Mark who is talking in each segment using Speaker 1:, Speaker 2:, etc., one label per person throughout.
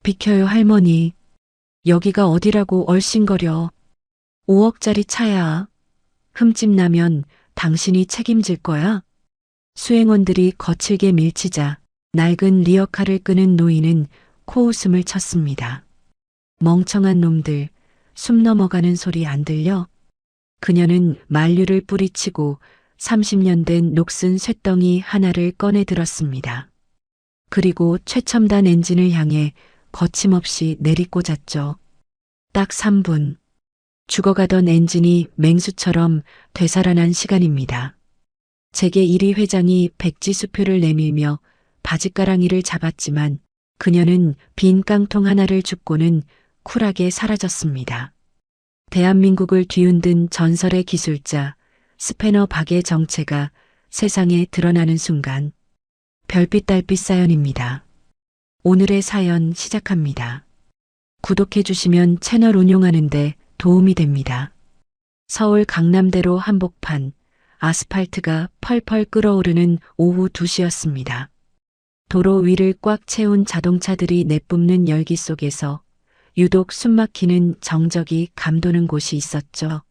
Speaker 1: 비켜요, 할머니. 여기가 어디라고 얼씬거려. 5억짜리 차야. 흠집 나면 당신이 책임질 거야? 수행원들이 거칠게 밀치자 낡은 리어카를 끄는 노인은 코웃음을 쳤습니다. 멍청한 놈들, 숨 넘어가는 소리 안 들려? 그녀는 만류를 뿌리치고 30년 된 녹슨 쇳덩이 하나를 꺼내 들었습니다. 그리고 최첨단 엔진을 향해 거침없이 내리꽂았죠. 딱 3분. 죽어가던 엔진이 맹수처럼 되살아난 시간입니다. 재계 1위 회장이 백지수표를 내밀며 바짓가랑이를 잡았지만 그녀는 빈 깡통 하나를 줍고는 쿨하게 사라졌습니다. 대한민국을 뒤흔든 전설의 기술자 스패너 박의 정체가 세상에 드러나는 순간 별빛 달빛 사연입니다. 오늘의 사연 시작합니다. 구독해 주시면 채널 운용하는데 도움이 됩니다. 서울 강남대로 한복판 아스팔트가 펄펄 끓어오르는 오후 2시였습니다. 도로 위를 꽉 채운 자동차들이 내뿜는 열기 속에서 유독 숨막히는 정적이 감도는 곳이 있었죠.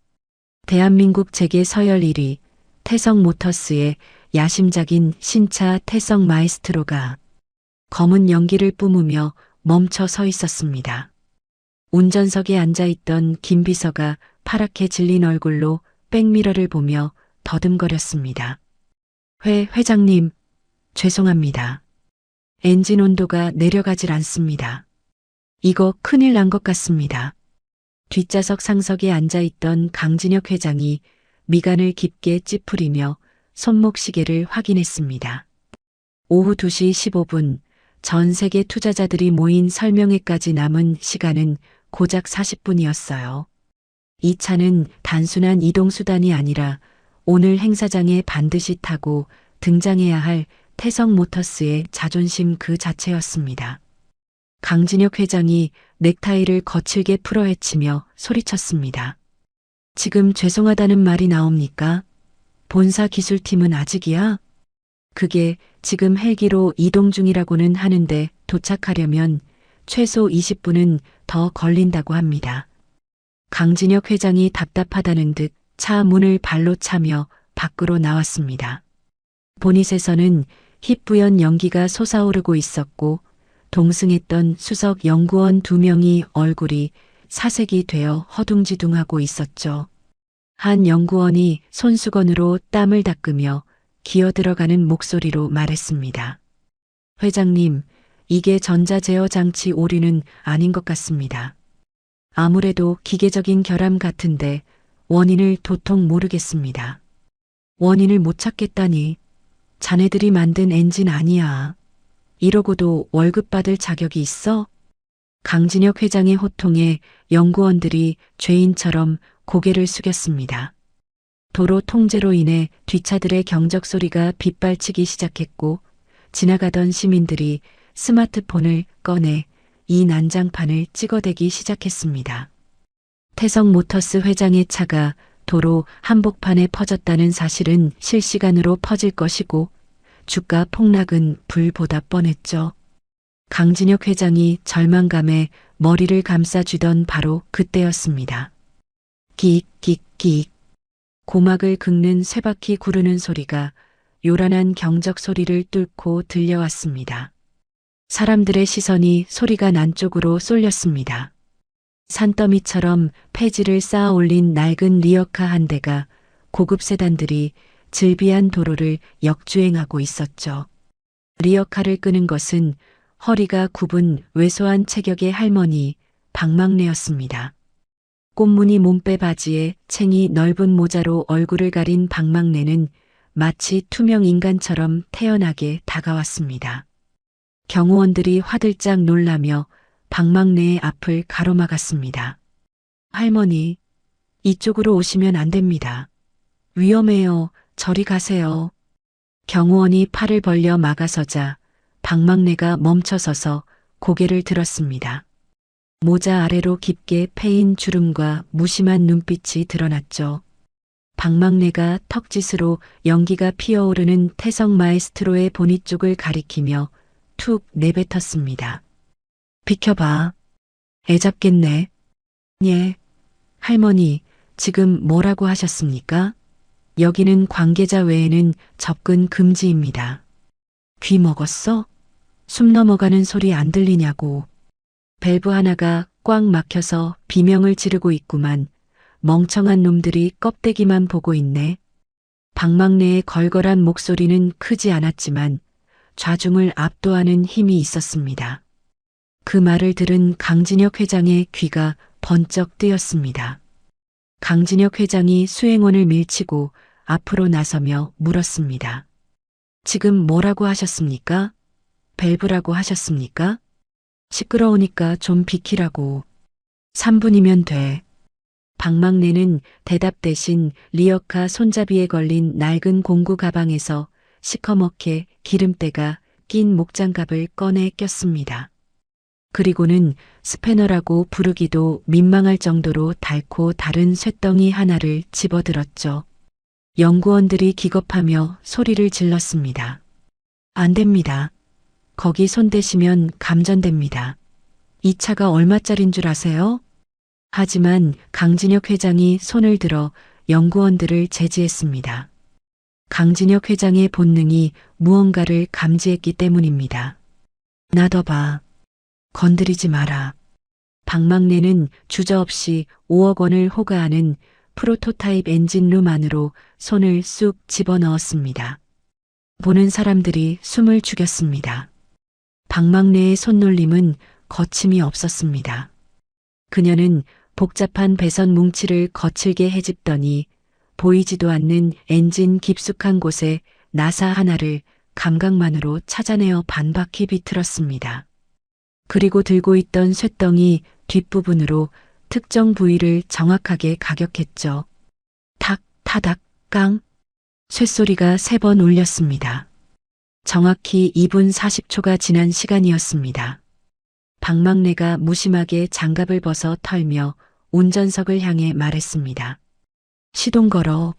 Speaker 1: 대한민국 재계 서열 1위 태성 모터스의 야심작인 신차 태성 마에스트로가 검은 연기를 뿜으며 멈춰 서 있었습니다. 운전석에 앉아있던 김 비서가 파랗게 질린 얼굴로 백미러를 보며 더듬거렸습니다. 회장님, 죄송합니다. 엔진 온도가 내려가질 않습니다. 이거 큰일 난 것 같습니다. 뒷좌석 상석에 앉아있던 강진혁 회장이 미간을 깊게 찌푸리며 손목 시계를 확인했습니다. 오후 2시 15분 전 세계 투자자들이 모인 설명회까지 남은 시간은 고작 40분이었어요. 이 차는 단순한 이동수단이 아니라 오늘 행사장에 반드시 타고 등장해야 할 태성 모터스의 자존심 그 자체였습니다. 강진혁 회장이 넥타이를 거칠게 풀어헤치며 소리쳤습니다. 지금 죄송하다는 말이 나옵니까? 본사 기술팀은 아직이야? 그게 지금 헬기로 이동 중이라고는 하는데 도착하려면 최소 20분은 더 걸린다고 합니다. 강진혁 회장이 답답하다는 듯 차 문을 발로 차며 밖으로 나왔습니다. 보닛에서는 희뿌연 연기가 솟아오르고 있었고 동승했던 수석 연구원 2명이 얼굴이 사색이 되어 허둥지둥하고 있었죠. 한 연구원이 손수건으로 땀을 닦으며 기어들어가는 목소리로 말했습니다. 회장님, 이게 전자제어 장치 오류는 아닌 것 같습니다. 아무래도 기계적인 결함 같은데 원인을 도통 모르겠습니다. 원인을 못 찾겠다니. 자네들이 만든 엔진 아니야. 이러고도 월급 받을 자격이 있어? 강진혁 회장의 호통에 연구원들이 죄인처럼 고개를 숙였습니다. 도로 통제로 인해 뒷차들의 경적 소리가 빗발치기 시작했고 지나가던 시민들이 스마트폰을 꺼내 이 난장판을 찍어대기 시작했습니다. 태성 모터스 회장의 차가 도로 한복판에 퍼졌다는 사실은 실시간으로 퍼질 것이고 주가 폭락은 불보다 뻔했죠. 강진혁 회장이 절망감에 머리를 감싸쥐던 바로 그때였습니다. 끽끽끽. 고막을 긁는 쇠바퀴 구르는 소리가 요란한 경적 소리를 뚫고 들려왔습니다. 사람들의 시선이 소리가 난 쪽으로 쏠렸습니다. 산더미처럼 폐지를 쌓아 올린 낡은 리어카 한 대가 고급 세단들이 즐비한 도로를 역주행하고 있었죠. 리어카를 끄는 것은 허리가 굽은 왜소한 체격의 할머니 박막내였습니다. 꽃무늬 몸빼 바지에 챙이 넓은 모자로 얼굴을 가린 박막내는 마치 투명 인간처럼 태연하게 다가왔습니다. 경호원들이 화들짝 놀라며 박막내의 앞을 가로막았습니다. 할머니, 이쪽으로 오시면 안 됩니다. 위험해요. 저리 가세요. 경호원이 팔을 벌려 막아서자 박막내가 멈춰서서 고개를 들었습니다. 모자 아래로 깊게 패인 주름과 무심한 눈빛이 드러났죠. 박막내가 턱짓으로 연기가 피어오르는 태성 마에스트로의 보닛 쪽을 가리키며 툭 내뱉었습니다. 비켜봐. 애 잡겠네. 예. 할머니, 지금 뭐라고 하셨습니까? 여기는 관계자 외에는 접근 금지입니다. 귀 먹었어? 숨 넘어가는 소리 안 들리냐고. 밸브 하나가 꽉 막혀서 비명을 지르고 있구만. 멍청한 놈들이 껍데기만 보고 있네. 방망래의 걸걸한 목소리는 크지 않았지만 좌중을 압도하는 힘이 있었습니다. 그 말을 들은 강진혁 회장의 귀가 번쩍 뜨였습니다. 강진혁 회장이 수행원을 밀치고 앞으로 나서며 물었습니다. 지금 뭐라고 하셨습니까? 밸브라고 하셨습니까? 시끄러우니까 좀 비키라고. 3분이면 돼. 방망래는 대답 대신 리어카 손잡이에 걸린 낡은 공구 가방에서 시커멓게 기름때가 낀 목장갑을 꺼내 꼈습니다. 그리고는 스패너라고 부르기도 민망할 정도로 닳고 다른 쇳덩이 하나를 집어들었죠. 연구원들이 기겁하며 소리를 질렀습니다. 안 됩니다. 거기 손대시면 감전됩니다. 이 차가 얼마짜린 줄 아세요? 하지만 강진혁 회장이 손을 들어 연구원들을 제지했습니다. 강진혁 회장의 본능이 무언가를 감지했기 때문입니다. 놔둬봐. 건드리지 마라. 방망래는 주저없이 5억 원을 호가하는 프로토타입 엔진룸 안으로 손을 쑥 집어넣었습니다. 보는 사람들이 숨을 죽였습니다. 방망래의 손놀림은 거침이 없었습니다. 그녀는 복잡한 배선 뭉치를 거칠게 헤집더니 보이지도 않는 엔진 깊숙한 곳에 나사 하나를 감각만으로 찾아내어 반바퀴 비틀었습니다. 그리고 들고 있던 쇳덩이 뒷부분으로 특정 부위를 정확하게 가격했죠. 탁, 타닥, 깡. 쇳소리가 3번 울렸습니다. 정확히 2분 40초가 지난 시간이었습니다. 방망래가 무심하게 장갑을 벗어 털며 운전석을 향해 말했습니다. 시동 걸어.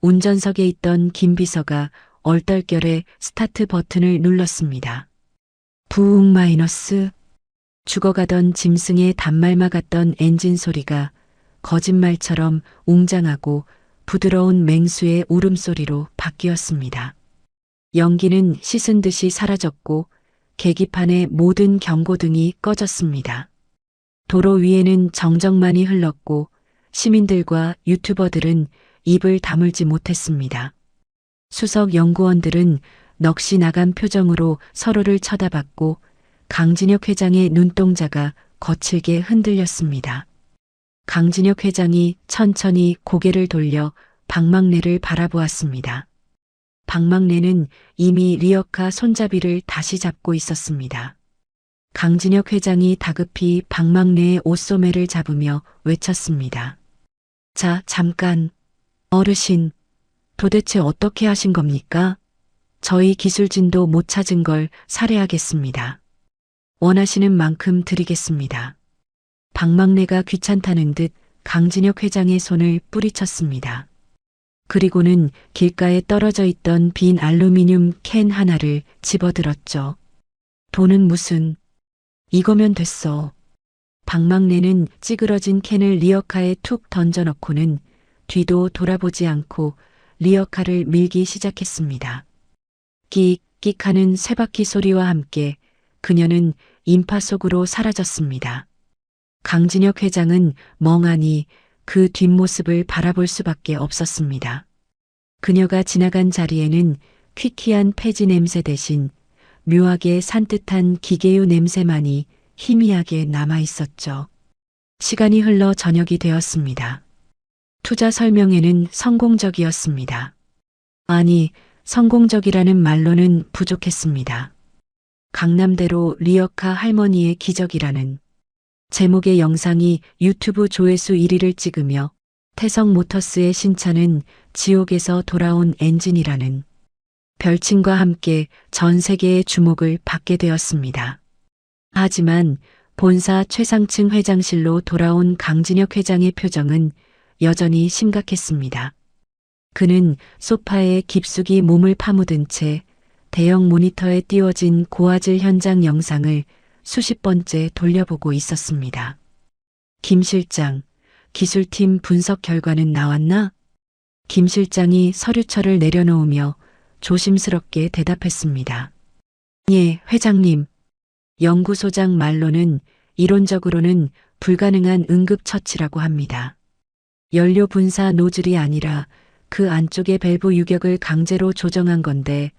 Speaker 1: 운전석에 있던 김 비서가 얼떨결에 스타트 버튼을 눌렀습니다. 부웅 마이너스. 죽어가던 짐승의 단말마 같던 엔진 소리가 거짓말처럼 웅장하고 부드러운 맹수의 울음소리로 바뀌었습니다. 연기는 씻은 듯이 사라졌고 계기판의 모든 경고등이 꺼졌습니다. 도로 위에는 정적만이 흘렀고 시민들과 유튜버들은 입을 다물지 못했습니다. 수석 연구원들은 넋이 나간 표정으로 서로를 쳐다봤고 강진혁 회장의 눈동자가 거칠게 흔들렸습니다. 강진혁 회장이 천천히 고개를 돌려 방망래를 바라보았습니다. 방망래는 이미 리어카 손잡이를 다시 잡고 있었습니다. 강진혁 회장이 다급히 방망래의 옷소매를 잡으며 외쳤습니다. 자, 잠깐. 어르신, 도대체 어떻게 하신 겁니까? 저희 기술진도 못 찾은 걸 살해하겠습니다. 원하시는 만큼 드리겠습니다. 방망래가 귀찮다는 듯 강진혁 회장의 손을 뿌리쳤습니다. 그리고는 길가에 떨어져 있던 빈 알루미늄 캔 하나를 집어들었죠. 돈은 무슨. 이거면 됐어. 방망래는 찌그러진 캔을 리어카에 툭 던져넣고는 뒤도 돌아보지 않고 리어카를 밀기 시작했습니다. 끽끽 하는 쇠바퀴 소리와 함께 그녀는 인파 속으로 사라졌습니다. 강진혁 회장은 멍하니 그 뒷모습을 바라볼 수밖에 없었습니다. 그녀가 지나간 자리에는 퀴퀴한 폐지 냄새 대신 묘하게 산뜻한 기계유 냄새만이 희미하게 남아 있었죠. 시간이 흘러 저녁이 되었습니다. 투자 설명회는 성공적이었습니다. 아니, 성공적이라는 말로는 부족했습니다. 강남대로 리어카 할머니의 기적이라는 제목의 영상이 유튜브 조회수 1위를 찍으며 태성 모터스의 신차는 지옥에서 돌아온 엔진이라는 별칭과 함께 전 세계의 주목을 받게 되었습니다. 하지만 본사 최상층 회장실로 돌아온 강진혁 회장의 표정은 여전히 심각했습니다. 그는 소파에 깊숙이 몸을 파묻은 채 대형 모니터에 띄워진 고화질 현장 영상을 수십 번째 돌려보고 있었습니다. 김 실장, 기술팀 분석 결과는 나왔나? 김 실장이 서류철을 내려놓으며 조심스럽게 대답했습니다. 예, 회장님. 연구소장 말로는 이론적으로는 불가능한 응급처치라고 합니다. 연료 분사 노즐이 아니라 그 안쪽의 밸브 유격을 강제로 조정한 건데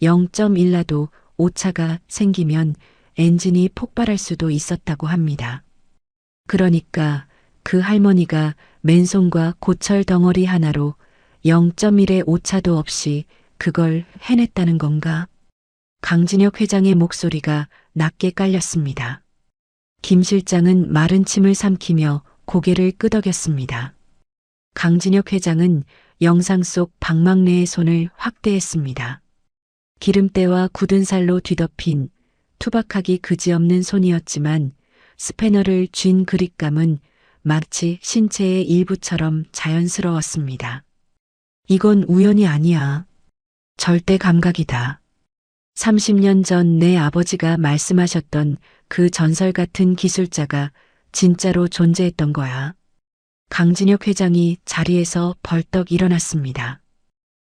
Speaker 1: 0.1라도 오차가 생기면 엔진이 폭발할 수도 있었다고 합니다. 그러니까 그 할머니가 맨손과 고철 덩어리 하나로 0.1의 오차도 없이 그걸 해냈다는 건가? 강진혁 회장의 목소리가 낮게 깔렸습니다. 김 실장은 마른 침을 삼키며 고개를 끄덕였습니다. 강진혁 회장은 영상 속 방망래의 손을 확대했습니다. 기름때와 굳은 살로 뒤덮인 투박하기 그지없는 손이었지만 스패너를 쥔 그립감은 마치 신체의 일부처럼 자연스러웠습니다. 이건 우연이 아니야. 절대 감각이다. 30년 전 내 아버지가 말씀하셨던 그 전설 같은 기술자가 진짜로 존재했던 거야. 강진혁 회장이 자리에서 벌떡 일어났습니다.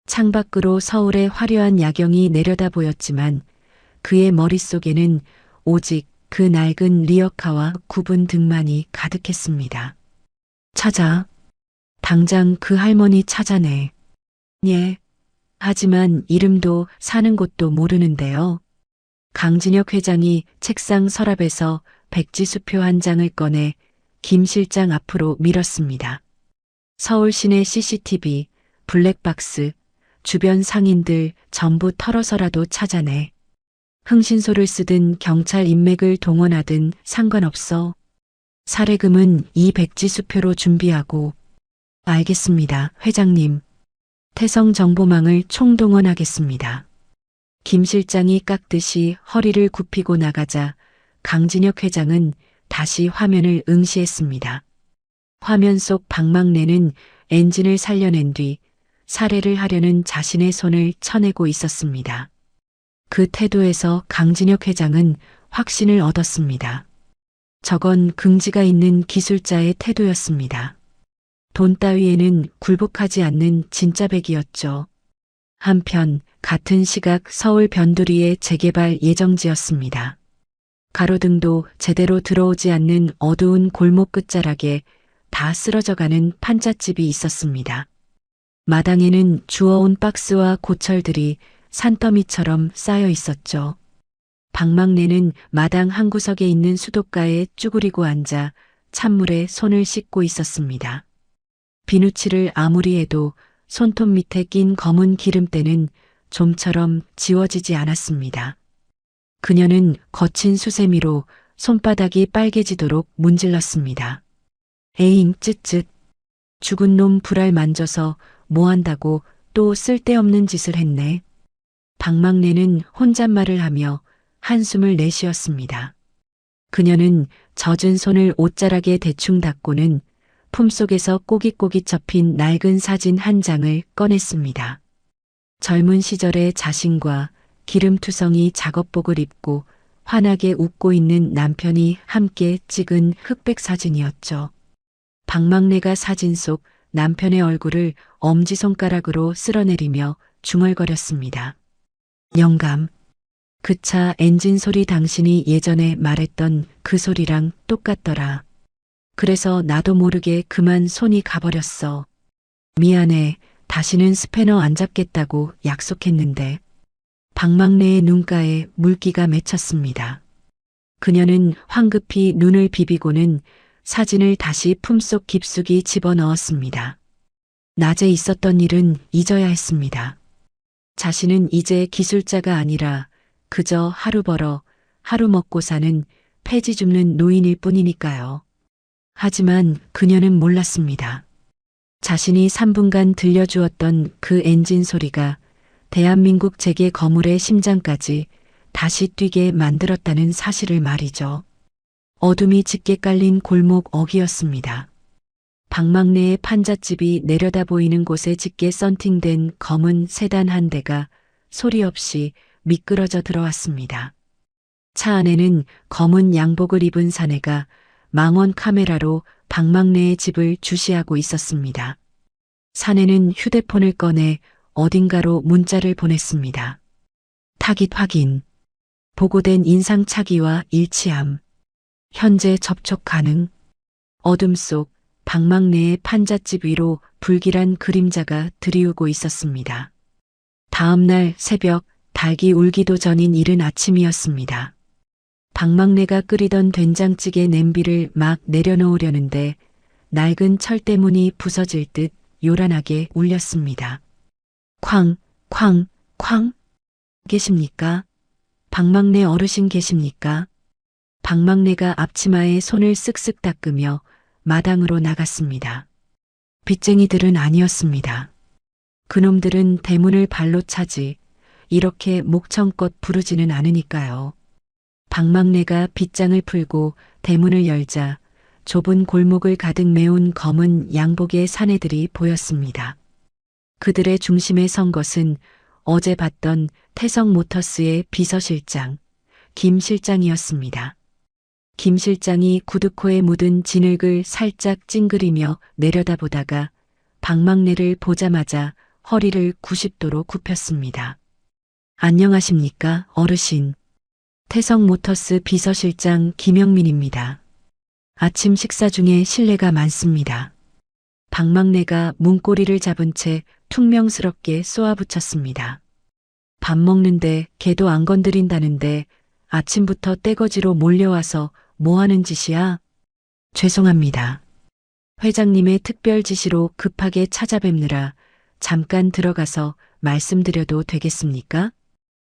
Speaker 1: 창밖으로 서울의 화려한 야경이 내려다 보였지만 그의 머릿속에는 오직 그 낡은 리어카와 굽은 등만이 가득했습니다. 찾아. 당장 그 할머니 찾아내. 예. 하지만 이름도 사는 곳도 모르는데요. 강진혁 회장이 책상 서랍에서 백지수표 한 장을 꺼내 김 실장 앞으로 밀었습니다. 서울 시내 CCTV, 블랙박스, 주변 상인들 전부 털어서라도 찾아내. 흥신소를 쓰든 경찰 인맥을 동원하든 상관없어. 사례금은 이 백지수표로 준비하고. 알겠습니다, 회장님. 태성정보망을 총동원하겠습니다. 김 실장이 깎듯이 허리를 굽히고 나가자 강진혁 회장은 다시 화면을 응시했습니다. 화면 속 방망래는 엔진을 살려낸 뒤 살해를 하려는 자신의 손을 쳐내고 있었습니다. 그 태도에서 강진혁 회장은 확신을 얻었습니다. 저건 긍지가 있는 기술자의 태도였습니다. 돈 따위에는 굴복하지 않는 진짜 백이었죠. 한편 같은 시각 서울 변두리의 재개발 예정지였습니다. 가로등도 제대로 들어오지 않는 어두운 골목 끝자락에 다 쓰러져가는 판잣집이 있었습니다. 마당에는 주워온 박스와 고철들이 산더미처럼 쌓여 있었죠. 방망래는 마당 한 구석에 있는 수도가에 쭈그리고 앉아 찬물에 손을 씻고 있었습니다. 비누칠을 아무리 해도 손톱 밑에 낀 검은 기름때는 좀처럼 지워지지 않았습니다. 그녀는 거친 수세미로 손바닥이 빨개지도록 문질렀습니다. 에잉 쯧쯧. 죽은 놈 불알 만져서 뭐한다고 또 쓸데없는 짓을 했네. 방망래는 혼잣말을 하며 한숨을 내쉬었습니다. 그녀는 젖은 손을 옷자락에 대충 닦고는 품속에서 꼬깃꼬깃 접힌 낡은 사진 한 장을 꺼냈습니다. 젊은 시절의 자신과 기름투성이 작업복을 입고 환하게 웃고 있는 남편이 함께 찍은 흑백 사진이었죠. 방망래가 사진 속 남편의 얼굴을 엄지손가락으로 쓸어내리며 중얼거렸습니다. 영감. 그 차 엔진 소리 당신이 예전에 말했던 그 소리랑 똑같더라. 그래서 나도 모르게 그만 손이 가버렸어. 미안해. 다시는 스패너 안 잡겠다고 약속했는데. 방망래의 눈가에 물기가 맺혔습니다. 그녀는 황급히 눈을 비비고는 사진을 다시 품속 깊숙이 집어넣었습니다. 낮에 있었던 일은 잊어야 했습니다. 자신은 이제 기술자가 아니라 그저 하루 벌어 하루 먹고 사는 폐지 줍는 노인일 뿐이니까요. 하지만 그녀는 몰랐습니다. 자신이 3분간 들려주었던 그 엔진 소리가 대한민국 재계 거물의 심장까지 다시 뛰게 만들었다는 사실을 말이죠. 어둠이 짙게 깔린 골목 어귀였습니다. 방망래의 판잣집이 내려다 보이는 곳에 짙게 썬팅된 검은 세단 한 대가 소리 없이 미끄러져 들어왔습니다. 차 안에는 검은 양복을 입은 사내가 망원 카메라로 박막래의 집을 주시하고 있었습니다. 사내는 휴대폰을 꺼내 어딘가로 문자를 보냈습니다. 타깃 확인. 보고된 인상 차기와 일치함. 현재 접촉 가능. 어둠 속 박막래의 판잣집 위로 불길한 그림자가 들이우고 있었습니다. 다음 날 새벽 닭이 울기도 전인 이른 아침이었습니다. 박막래가 끓이던 된장찌개 냄비를 막 내려놓으려는데 낡은 철대문이 부서질 듯 요란하게 울렸습니다. 쾅, 쾅, 쾅. 계십니까? 박막래 어르신 계십니까? 박막래가 앞치마에 손을 쓱쓱 닦으며 마당으로 나갔습니다. 빚쟁이들은 아니었습니다. 그놈들은 대문을 발로 차지 이렇게 목청껏 부르지는 않으니까요. 박막래가 빗장을 풀고 대문을 열자 좁은 골목을 가득 메운 검은 양복의 사내들이 보였습니다. 그들의 중심에 선 것은 어제 봤던 태성모터스의 비서실장, 김 실장이었습니다. 김 실장이 구두코에 묻은 진흙을 살짝 찡그리며 내려다보다가 박막래를 보자마자 허리를 90도로 굽혔습니다. 안녕하십니까, 어르신. 태성모터스 비서실장 김영민입니다. 아침 식사 중에 실례가 많습니다. 박막래가 문고리를 잡은 채 퉁명스럽게 쏘아붙였습니다. 밥 먹는데 개도 안 건드린다는데 아침부터 떼거지로 몰려와서 뭐 하는 짓이야? 죄송합니다. 회장님의 특별 지시로 급하게 찾아뵙느라 잠깐 들어가서 말씀드려도 되겠습니까?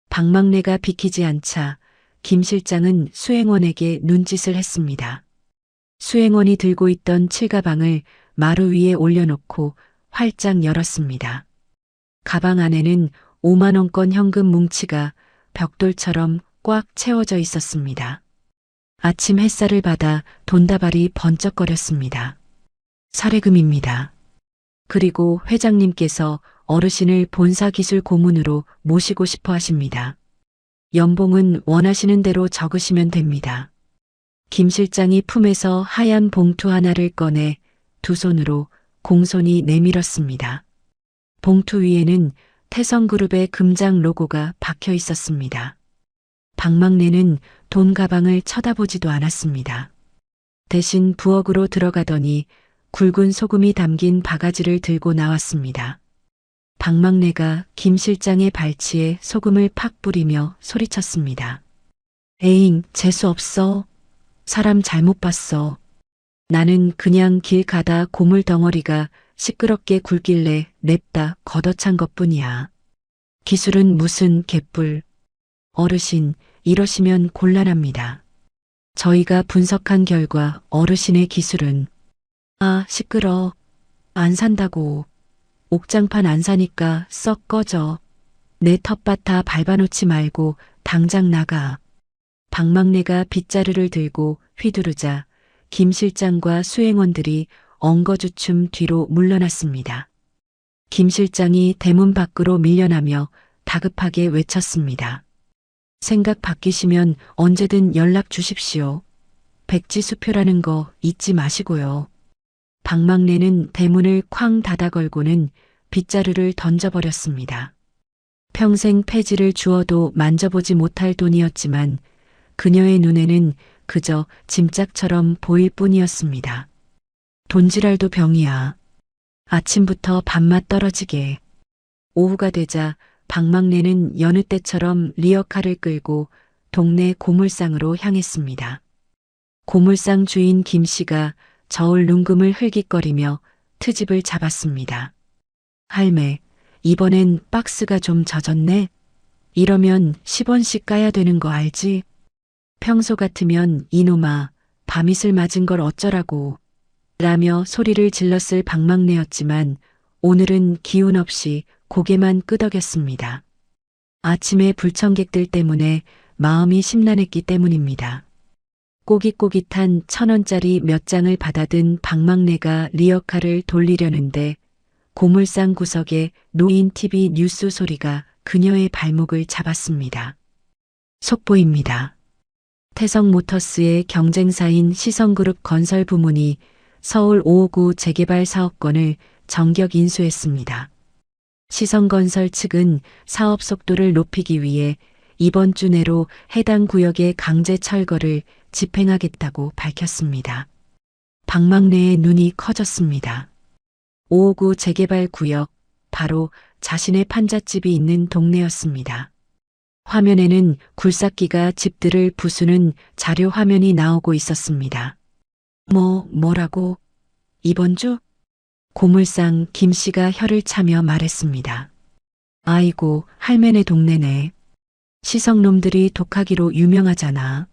Speaker 1: 박막래가 비키지 않자 김 실장은 수행원에게 눈짓을 했습니다. 수행원이 들고 있던 칠가방을 마루 위에 올려놓고 활짝 열었습니다. 가방 안에는 5만 원권 현금 뭉치가 벽돌처럼 꽉 채워져 있었습니다. 아침 햇살을 받아 돈다발이 번쩍거렸습니다. 사례금입니다. 그리고 회장님께서 어르신을 본사기술 고문으로 모시고 싶어 하십니다. 연봉은 원하시는 대로 적으시면 됩니다. 김 실장이 품에서 하얀 봉투 하나를 꺼내 두 손으로 공손히 내밀었습니다. 봉투 위에는 태성그룹의 금장 로고가 박혀 있었습니다. 박막래는 돈 가방을 쳐다보지도 않았습니다. 대신 부엌으로 들어가더니 굵은 소금이 담긴 바가지를 들고 나왔습니다. 박막래가 김 실장의 발치에 소금을 팍 뿌리며 소리쳤습니다. 에잉, 재수 없어. 사람 잘못 봤어. 나는 그냥 길 가다 고물 덩어리가 시끄럽게 굴길래 냅다 걷어찬 것뿐이야. 기술은 무슨 개뿔. 어르신, 이러시면 곤란합니다. 저희가 분석한 결과 어르신의 기술은 시끄러. 안 산다고. 옥장판 안 사니까 썩 꺼져. 내 텃밭 다 밟아놓지 말고 당장 나가. 박막래가 빗자루를 들고 휘두르자 김 실장과 수행원들이 엉거주춤 뒤로 물러났습니다. 김 실장이 대문 밖으로 밀려나며 다급하게 외쳤습니다. 생각 바뀌시면 언제든 연락 주십시오. 백지수표라는 거 잊지 마시고요. 박막래는 대문을 쾅 닫아 걸고는 빗자루를 던져버렸습니다. 평생 폐지를 주어도 만져보지 못할 돈이었지만 그녀의 눈에는 그저 짐짝처럼 보일 뿐이었습니다. 돈지랄도 병이야. 아침부터 밥맛 떨어지게. 오후가 되자 박막래는 여느 때처럼 리어카를 끌고 동네 고물상으로 향했습니다. 고물상 주인 김 씨가 저울 눈금을 흘깃거리며 트집을 잡았습니다. 할매, 이번엔 박스가 좀 젖었네. 이러면 10원씩 까야 되는 거 알지? 평소 같으면 이놈아, 밤이슬 맞은 걸 어쩌라고 라며 소리를 질렀을 박막래였지만 오늘은 기운 없이 고개만 끄덕였습니다. 아침에 불청객들 때문에 마음이 심란했기 때문입니다. 꼬깃꼬깃한 1,000원짜리 몇 장을 받아든 박막래가 리어카를 돌리려는데 고물상 구석에 노인 TV 뉴스 소리가 그녀의 발목을 잡았습니다. 속보입니다. 태성모터스의 경쟁사인 시성그룹 건설 부문이 서울 5호구 재개발 사업권을 정격 인수했습니다. 시성건설 측은 사업 속도를 높이기 위해 이번 주 내로 해당 구역의 강제 철거를 집행하겠다고 밝혔습니다. 박막래의 눈이 커졌습니다. 5호구 재개발 구역, 바로 자신의 판잣집이 있는 동네였습니다. 화면에는 굴삭기가 집들을 부수는 자료 화면이 나오고 있었습니다. 뭐라고? 이번 주? 고물상 김 씨가 혀를 차며 말했습니다. 아이고, 할매네 동네네. 시성놈들이 독하기로 유명하잖아.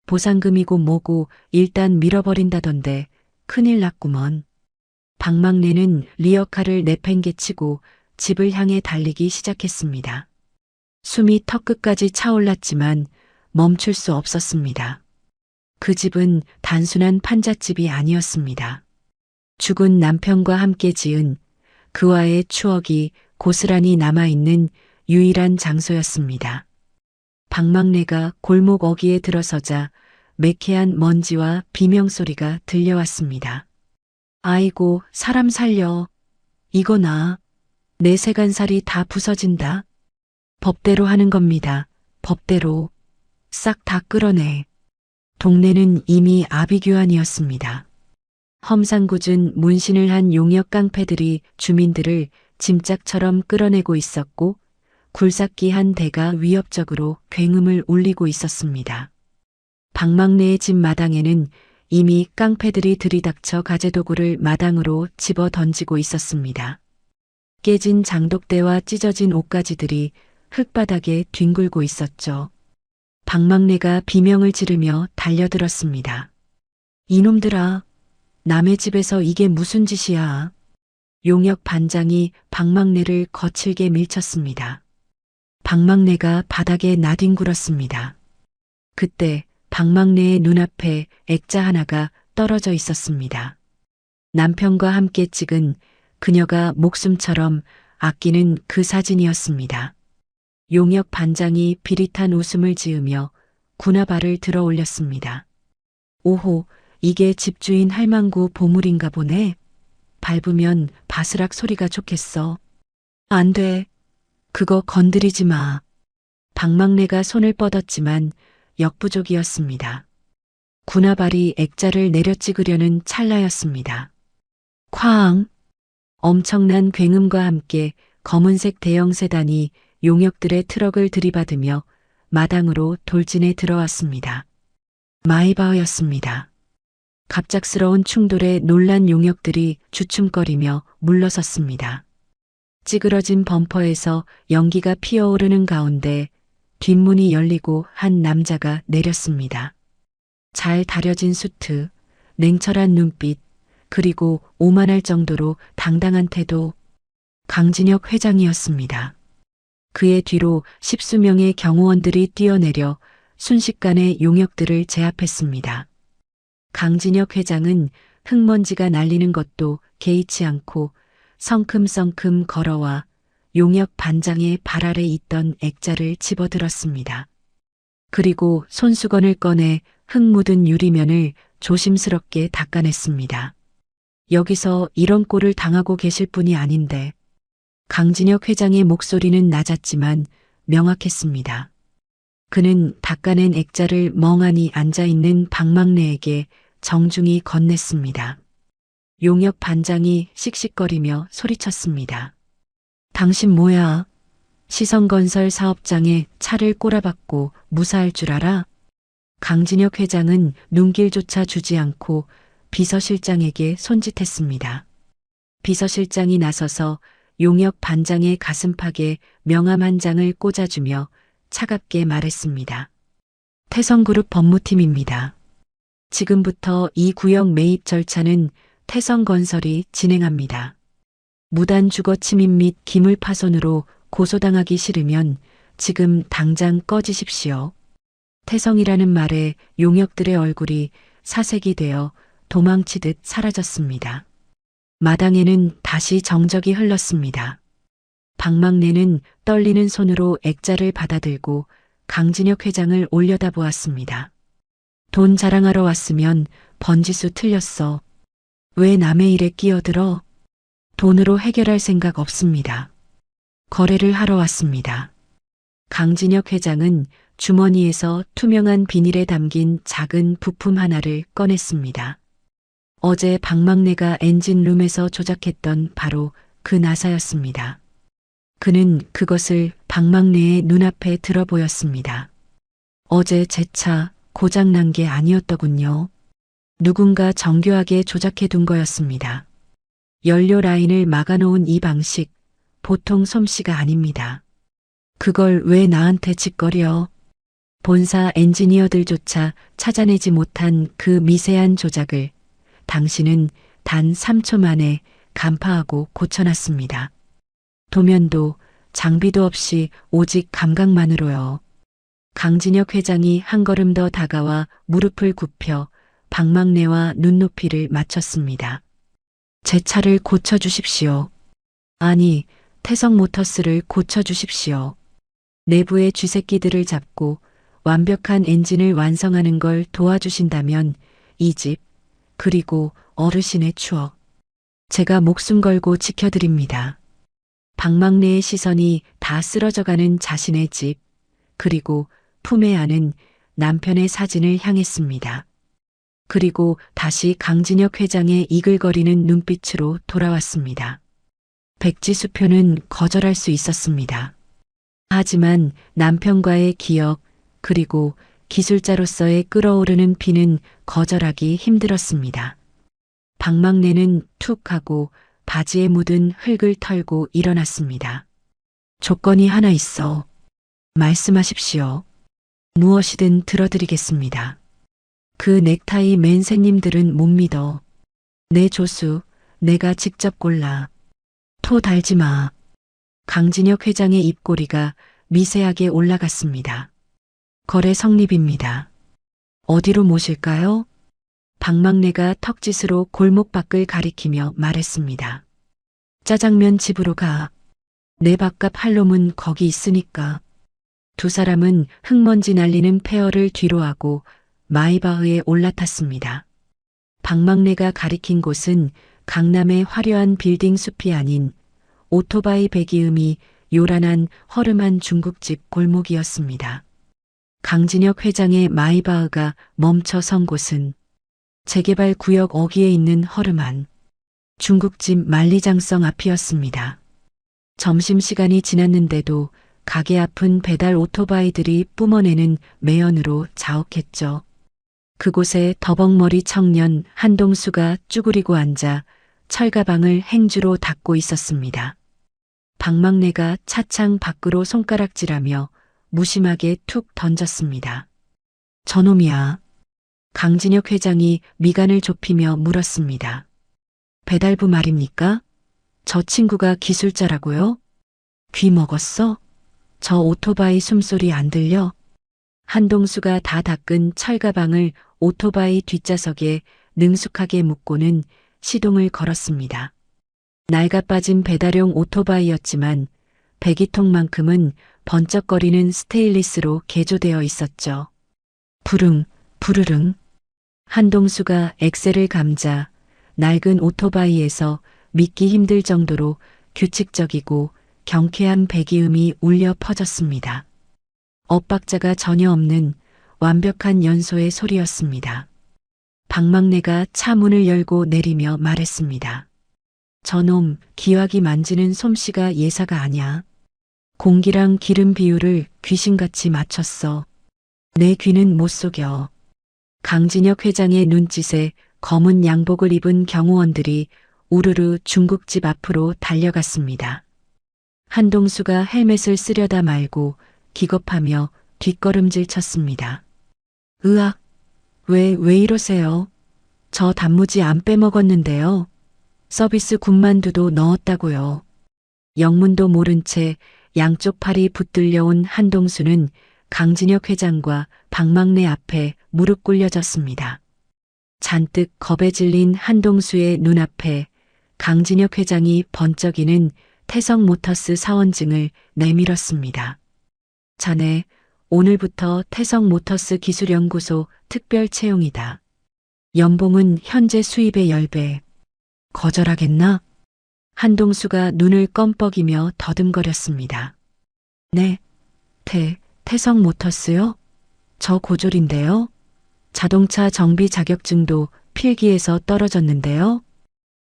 Speaker 1: 보상금이고 뭐고 일단 밀어버린다던데 큰일 났구먼. 박막래는 리어카를 내팽개치고 집을 향해 달리기 시작했습니다. 숨이 턱끝까지 차올랐지만 멈출 수 없었습니다. 그 집은 단순한 판잣집이 아니었습니다. 죽은 남편과 함께 지은 그와의 추억이 고스란히 남아있는 유일한 장소였습니다. 박막래가 골목 어귀에 들어서자 매캐한 먼지와 비명소리가 들려왔습니다. 아이고, 사람 살려. 이거 나. 내 세간살이 다 부서진다. 법대로 하는 겁니다. 법대로. 싹 다 끌어내. 동네는 이미 아비규환이었습니다. 험상궂은 문신을 한 용역 깡패들이 주민들을 짐짝처럼 끌어내고 있었고 굴삭기 한 대가 위협적으로 굉음을 울리고 있었습니다. 박막래의 집 마당에는 이미 깡패들이 들이닥쳐 가재도구를 마당으로 집어 던지고 있었습니다. 깨진 장독대와 찢어진 옷가지들이 흙바닥에 뒹굴고 있었죠. 박막래가 비명을 지르며 달려들었습니다. 이놈들아, 남의 집에서 이게 무슨 짓이야. 용역 반장이 박막래를 거칠게 밀쳤습니다. 박막래가 바닥에 나뒹굴었습니다. 그때 박막래의 눈앞에 액자 하나가 떨어져 있었습니다. 남편과 함께 찍은 그녀가 목숨처럼 아끼는 그 사진이었습니다. 용역 반장이 비릿한 웃음을 지으며 군화발을 들어 올렸습니다. 오호, 이게 집주인 할망구 보물인가 보네. 밟으면 바스락 소리가 좋겠어. 안 돼. 그거 건드리지 마. 박막래가 손을 뻗었지만 역부족이었습니다. 군화발이 액자를 내려 찍으려는 찰나였습니다. 쾅! 엄청난 굉음과 함께 검은색 대형 세단이 용역들의 트럭을 들이받으며 마당으로 돌진해 들어왔습니다. 마이바흐였습니다. 갑작스러운 충돌에 놀란 용역들이 주춤거리며 물러섰습니다. 찌그러진 범퍼에서 연기가 피어오르는 가운데 뒷문이 열리고 한 남자가 내렸습니다. 잘 다려진 수트, 냉철한 눈빛, 그리고 오만할 정도로 당당한 태도, 강진혁 회장이었습니다. 그의 뒤로 십수명의 경호원들이 뛰어내려 순식간에 용역들을 제압했습니다. 강진혁 회장은 흙먼지가 날리는 것도 개의치 않고 성큼성큼 걸어와 용역 반장의 발 아래 있던 액자를 집어들었습니다. 그리고 손수건을 꺼내 흙 묻은 유리면을 조심스럽게 닦아냈습니다. 여기서 이런 꼴을 당하고 계실 분이 아닌데. 강진혁 회장의 목소리는 낮았지만 명확했습니다. 그는 닦아낸 액자를 멍하니 앉아있는 박막래에게 정중히 건넸습니다. 용역 반장이 씩씩거리며 소리쳤습니다. 당신 뭐야? 시성건설 사업장에 차를 꼬라박고 무사할 줄 알아? 강진혁 회장은 눈길조차 주지 않고 비서실장에게 손짓했습니다. 비서실장이 나서서 용역 반장의 가슴팍에 명함 한 장을 꽂아주며 차갑게 말했습니다. 태성그룹 법무팀입니다. 지금부터 이 구역 매입 절차는 태성건설이 진행합니다. 무단 주거 침입 및 기물 파손으로 고소당하기 싫으면 지금 당장 꺼지십시오. 태성이라는 말에 용역들의 얼굴이 사색이 되어 도망치듯 사라졌습니다. 마당에는 다시 정적이 흘렀습니다. 박막래는 떨리는 손으로 액자를 받아들고 강진혁 회장을 올려다보았습니다. 돈 자랑하러 왔으면 번지수 틀렸어. 왜 남의 일에 끼어들어? 돈으로 해결할 생각 없습니다. 거래를 하러 왔습니다. 강진혁 회장은 주머니에서 투명한 비닐에 담긴 작은 부품 하나를 꺼냈습니다. 어제 박막내가 엔진룸에서 조작했던 바로 그 나사였습니다. 그는 그것을 박막내의 눈앞에 들어 보였습니다. 어제 제 차 고장난 게 아니었더군요. 누군가 정교하게 조작해 둔 거였습니다. 연료 라인을 막아놓은 이 방식, 보통 솜씨가 아닙니다. 그걸 왜 나한테 짓거려? 본사 엔지니어들조차 찾아내지 못한 그 미세한 조작을 당신은 단 3초 만에 간파하고 고쳐놨습니다. 도면도 장비도 없이 오직 감각만으로요. 강진혁 회장이 한 걸음 더 다가와 무릎을 굽혀 박막내와 눈높이를 맞췄습니다. 제 차를 고쳐주십시오. 아니, 태성모터스를 고쳐주십시오. 내부의 쥐새끼들을 잡고 완벽한 엔진을 완성하는 걸 도와주신다면 이 집, 그리고 어르신의 추억, 제가 목숨 걸고 지켜드립니다. 박막내의 시선이 다 쓰러져가는 자신의 집, 그리고 품에 안은 남편의 사진을 향했습니다. 그리고 다시 강진혁 회장의 이글거리는 눈빛으로 돌아왔습니다. 백지수표는 거절할 수 있었습니다. 하지만 남편과의 기억, 그리고 기술자로서의 끓어오르는 피는 거절하기 힘들었습니다. 박막내는 툭 하고 바지에 묻은 흙을 털고 일어났습니다. 조건이 하나 있어. 말씀하십시오. 무엇이든 들어드리겠습니다. 그 넥타이 맨새님들은 못 믿어. 내 조수, 내가 직접 골라. 토 달지 마. 강진혁 회장의 입꼬리가 미세하게 올라갔습니다. 거래 성립입니다. 어디로 모실까요? 박막내가 턱짓으로 골목 밖을 가리키며 말했습니다. 짜장면 집으로 가. 내 밥값 할 놈은 거기 있으니까. 두 사람은 흙먼지 날리는 폐허를 뒤로하고 마이바흐에 올라탔습니다. 박막내가 가리킨 곳은 강남의 화려한 빌딩 숲이 아닌 오토바이 배기음이 요란한 허름한 중국집 골목이었습니다. 강진혁 회장의 마이바흐가 멈춰 선 곳은 재개발 구역 어귀에 있는 허름한 중국집 만리장성 앞이었습니다. 점심시간이 지났는데도 가게 앞은 배달 오토바이들이 뿜어내는 매연으로 자욱했죠. 그곳에 더벅머리 청년 한동수가 쭈그리고 앉아 철가방을 행주로 닫고 있었습니다. 박막내가 차창 밖으로 손가락질하며 무심하게 툭 던졌습니다. 저놈이야. 강진혁 회장이 미간을 좁히며 물었습니다. 배달부 말입니까? 저 친구가 기술자라고요? 귀 먹었어? 저 오토바이 숨소리 안 들려? 한동수가 다 닦은 철가방을 오토바이 뒷좌석에 능숙하게 묶고는 시동을 걸었습니다. 낡아빠진 배달용 오토바이였지만 배기통만큼은 번쩍거리는 스테인리스로 개조되어 있었죠. 부릉, 부르릉. 한동수가 엑셀을 감자 낡은 오토바이에서 믿기 힘들 정도로 규칙적이고 경쾌한 배기음이 울려 퍼졌습니다. 엇박자가 전혀 없는 완벽한 연소의 소리였습니다. 박막내가 차 문을 열고 내리며 말했습니다. 저놈 기와기 만지는 솜씨가 예사가 아냐. 공기랑 기름 비율을 귀신같이 맞췄어. 내 귀는 못 속여. 강진혁 회장의 눈짓에 검은 양복을 입은 경호원들이 우르르 중국집 앞으로 달려갔습니다. 한동수가 헬멧을 쓰려다 말고 기겁하며 뒷걸음질 쳤습니다. 으악, 왜 이러세요? 저 단무지 안 빼먹었는데요. 서비스 군만두도 넣었다고요. 영문도 모른 채 양쪽 팔이 붙들려온 한동수는 강진혁 회장과 박막내 앞에 무릎 꿇려졌습니다. 잔뜩 겁에 질린 한동수의 눈앞에 강진혁 회장이 번쩍이는 태성모터스 사원증을 내밀었습니다. 자네 오늘부터 태성모터스 기술연구소 특별 채용이다. 연봉은 현재 수입의 10배. 거절하겠나? 한동수가 눈을 껌뻑이며 더듬거렸습니다. 네, 태성모터스요? 저 고졸인데요. 자동차 정비 자격증도 필기에서 떨어졌는데요.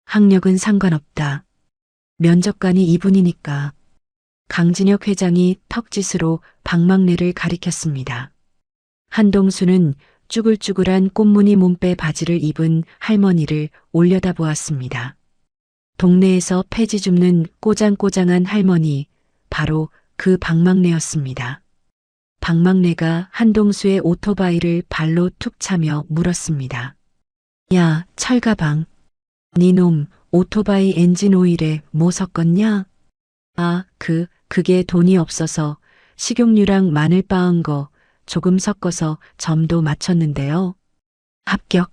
Speaker 1: 학력은 상관없다. 면접관이 이분이니까. 강진혁 회장이 턱짓으로 방망래를 가리켰습니다. 한동수는 쭈글쭈글한 꽃무늬 몸빼 바지를 입은 할머니를 올려다보았습니다. 동네에서 폐지 줍는 꼬장꼬장한 할머니, 바로 그 방망래였습니다. 방망래가 한동수의 오토바이를 발로 툭 차며 물었습니다. 야, 철가방. 니놈 오토바이 엔진 오일에 뭐 섞었냐? 아, 그게 돈이 없어서 식용유랑 마늘 빻은 거 조금 섞어서 점도 맞췄는데요. 합격.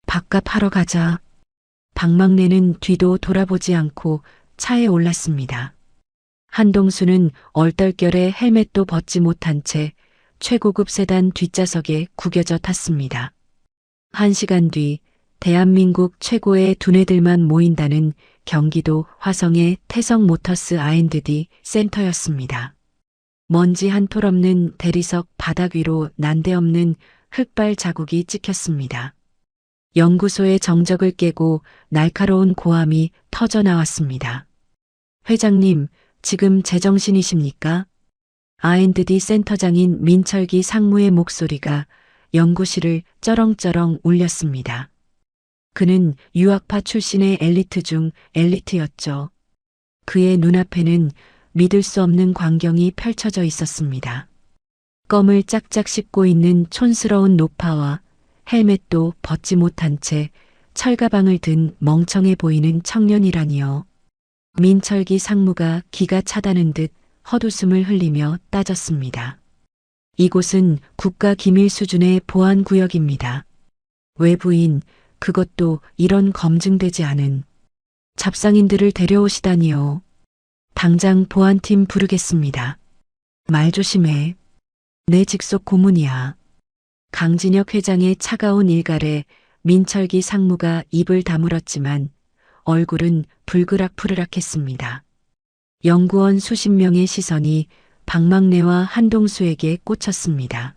Speaker 1: 밥값 하러 가자. 방망래는 뒤도 돌아보지 않고 차에 올랐습니다. 한동수는 얼떨결에 헬멧도 벗지 못한 채 최고급 세단 뒷좌석에 구겨져 탔습니다. 1시간 뒤 대한민국 최고의 두뇌들만 모인다는 경기도 화성의 태성모터스 R&D 센터였습니다. 먼지 한 톨 없는 대리석 바닥 위로 난데없는 흙발 자국이 찍혔습니다. 연구소의 정적을 깨고 날카로운 고함이 터져 나왔습니다. 회장님, 지금 제정신이십니까? R&D 센터장인 민철기 상무의 목소리가 연구실을 쩌렁쩌렁 울렸습니다. 그는 유학파 출신의 엘리트 중 엘리트였죠. 그의 눈앞에는 믿을 수 없는 광경이 펼쳐져 있었습니다. 껌을 짝짝 씹고 있는 촌스러운 노파와 헬멧도 벗지 못한 채 철가방을 든 멍청해 보이는 청년이라니요. 민철기 상무가 기가 차다는 듯 헛웃음을 흘리며 따졌습니다. 이곳은 국가기밀 수준의 보안구역입니다. 외부인, 그것도 이런 검증되지 않은 잡상인들을 데려오시다니요. 당장 보안팀 부르겠습니다. 말 조심해. 내 직속 고문이야. 강진혁 회장의 차가운 일갈에 민철기 상무가 입을 다물었지만 얼굴은 불그락푸르락했습니다. 연구원 수십 명의 시선이 방망래와 한동수에게 꽂혔습니다.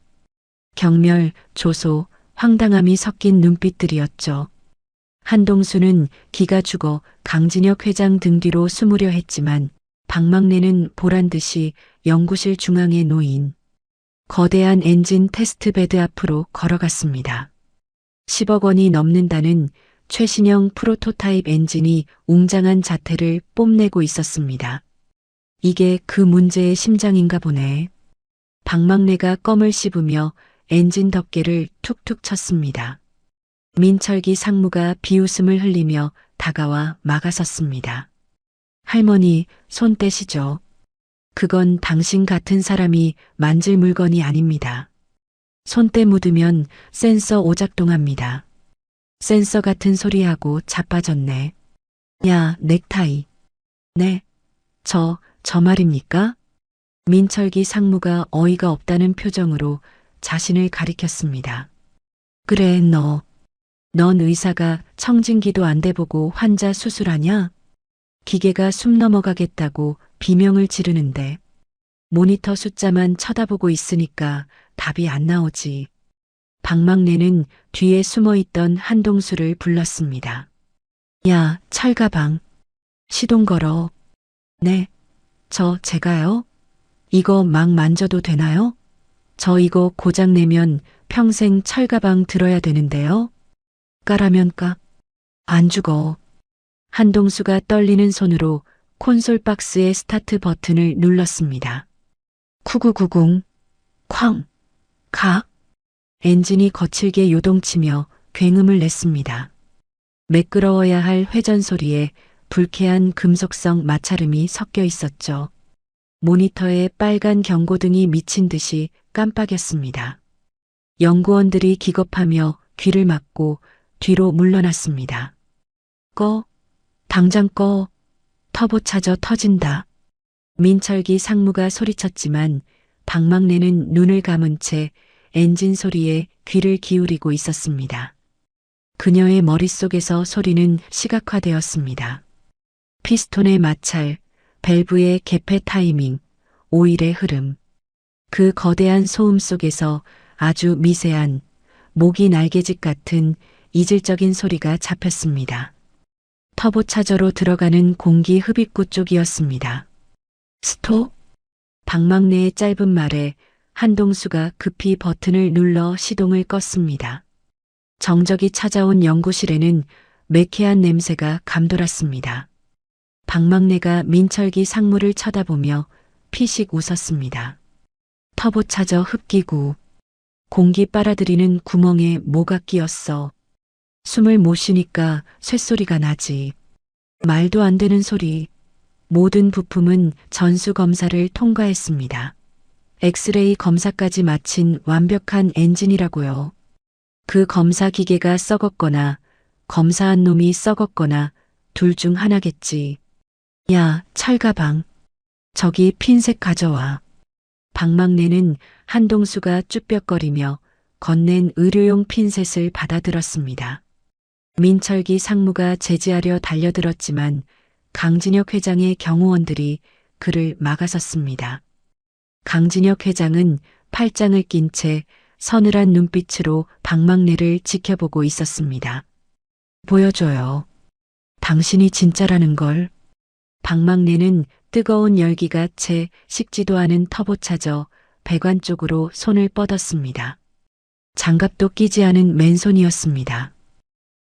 Speaker 1: 경멸, 조소, 황당함이 섞인 눈빛들이었죠. 한동수는 기가 죽어 강진혁 회장 등 뒤로 숨으려 했지만 방망래는 보란듯이 연구실 중앙에 놓인 거대한 엔진 테스트베드 앞으로 걸어갔습니다. 10억 원이 넘는다는 최신형 프로토타입 엔진이 웅장한 자태를 뽐내고 있었습니다. 이게 그 문제의 심장인가 보네. 방망래가 껌을 씹으며 엔진 덮개를 툭툭 쳤습니다. 민철기 상무가 비웃음을 흘리며 다가와 막아섰습니다. 할머니, 손 떼시죠. 그건 당신 같은 사람이 만질 물건이 아닙니다. 손때 묻으면 센서 오작동합니다. 센서 같은 소리하고 자빠졌네. 야, 넥타이. 네, 저 말입니까? 민철기 상무가 어이가 없다는 표정으로 자신을 가리켰습니다. 그래, 넌 의사가 청진기도 안 대보고 환자 수술하냐? 기계가 숨 넘어가겠다고 비명을 지르는데 모니터 숫자만 쳐다보고 있으니까 답이 안 나오지. 방망래는 뒤에 숨어있던 한동수를 불렀습니다. 야, 철가방. 시동 걸어. 네, 제가요? 이거 막 만져도 되나요? 저 이거 고장내면 평생 철가방 들어야 되는데요. 까라면 까. 안 죽어. 한동수가 떨리는 손으로 콘솔 박스의 스타트 버튼을 눌렀습니다. 9990. 쾅. 가. 엔진이 거칠게 요동치며 굉음을 냈습니다. 매끄러워야 할 회전 소리에 불쾌한 금속성 마찰음이 섞여 있었죠. 모니터에 빨간 경고등이 미친 듯이 깜빡였습니다. 연구원들이 기겁하며 귀를 막고 뒤로 물러났습니다. 꺼. 당장 꺼. 터보차저 터진다. 민철기 상무가 소리쳤지만 박막내는 눈을 감은 채 엔진 소리에 귀를 기울이고 있었습니다. 그녀의 머릿속에서 소리는 시각화되었습니다. 피스톤의 마찰, 밸브의 개폐 타이밍, 오일의 흐름. 그 거대한 소음 속에서 아주 미세한 모기 날개짓 같은 이질적인 소리가 잡혔습니다. 터보차저로 들어가는 공기 흡입구 쪽이었습니다. 스톱? 박막내의 짧은 말에 한동수가 급히 버튼을 눌러 시동을 껐습니다. 정적이 찾아온 연구실에는 매캐한 냄새가 감돌았습니다. 박막내가 민철기 상무를 쳐다보며 피식 웃었습니다. 터보차저 흡기구. 공기 빨아들이는 구멍에 뭐가 끼었어. 숨을 못 쉬니까 쇳소리가 나지. 말도 안 되는 소리. 모든 부품은 전수 검사를 통과했습니다. 엑스레이 검사까지 마친 완벽한 엔진이라고요. 그 검사 기계가 썩었거나 검사한 놈이 썩었거나 둘 중 하나겠지. 야, 철가방. 저기 핀셋 가져와. 박막내는 한동수가 쭈뼛거리며 건넨 의료용 핀셋을 받아들었습니다. 민철기 상무가 제지하려 달려들었지만 강진혁 회장의 경호원들이 그를 막아섰습니다. 강진혁 회장은 팔짱을 낀 채 서늘한 눈빛으로 박막내를 지켜보고 있었습니다. 보여줘요. 당신이 진짜라는 걸. 박막내는 뜨거운 열기가 채 식지도 않은 터보차저 배관 쪽으로 손을 뻗었습니다. 장갑도 끼지 않은 맨손이었습니다.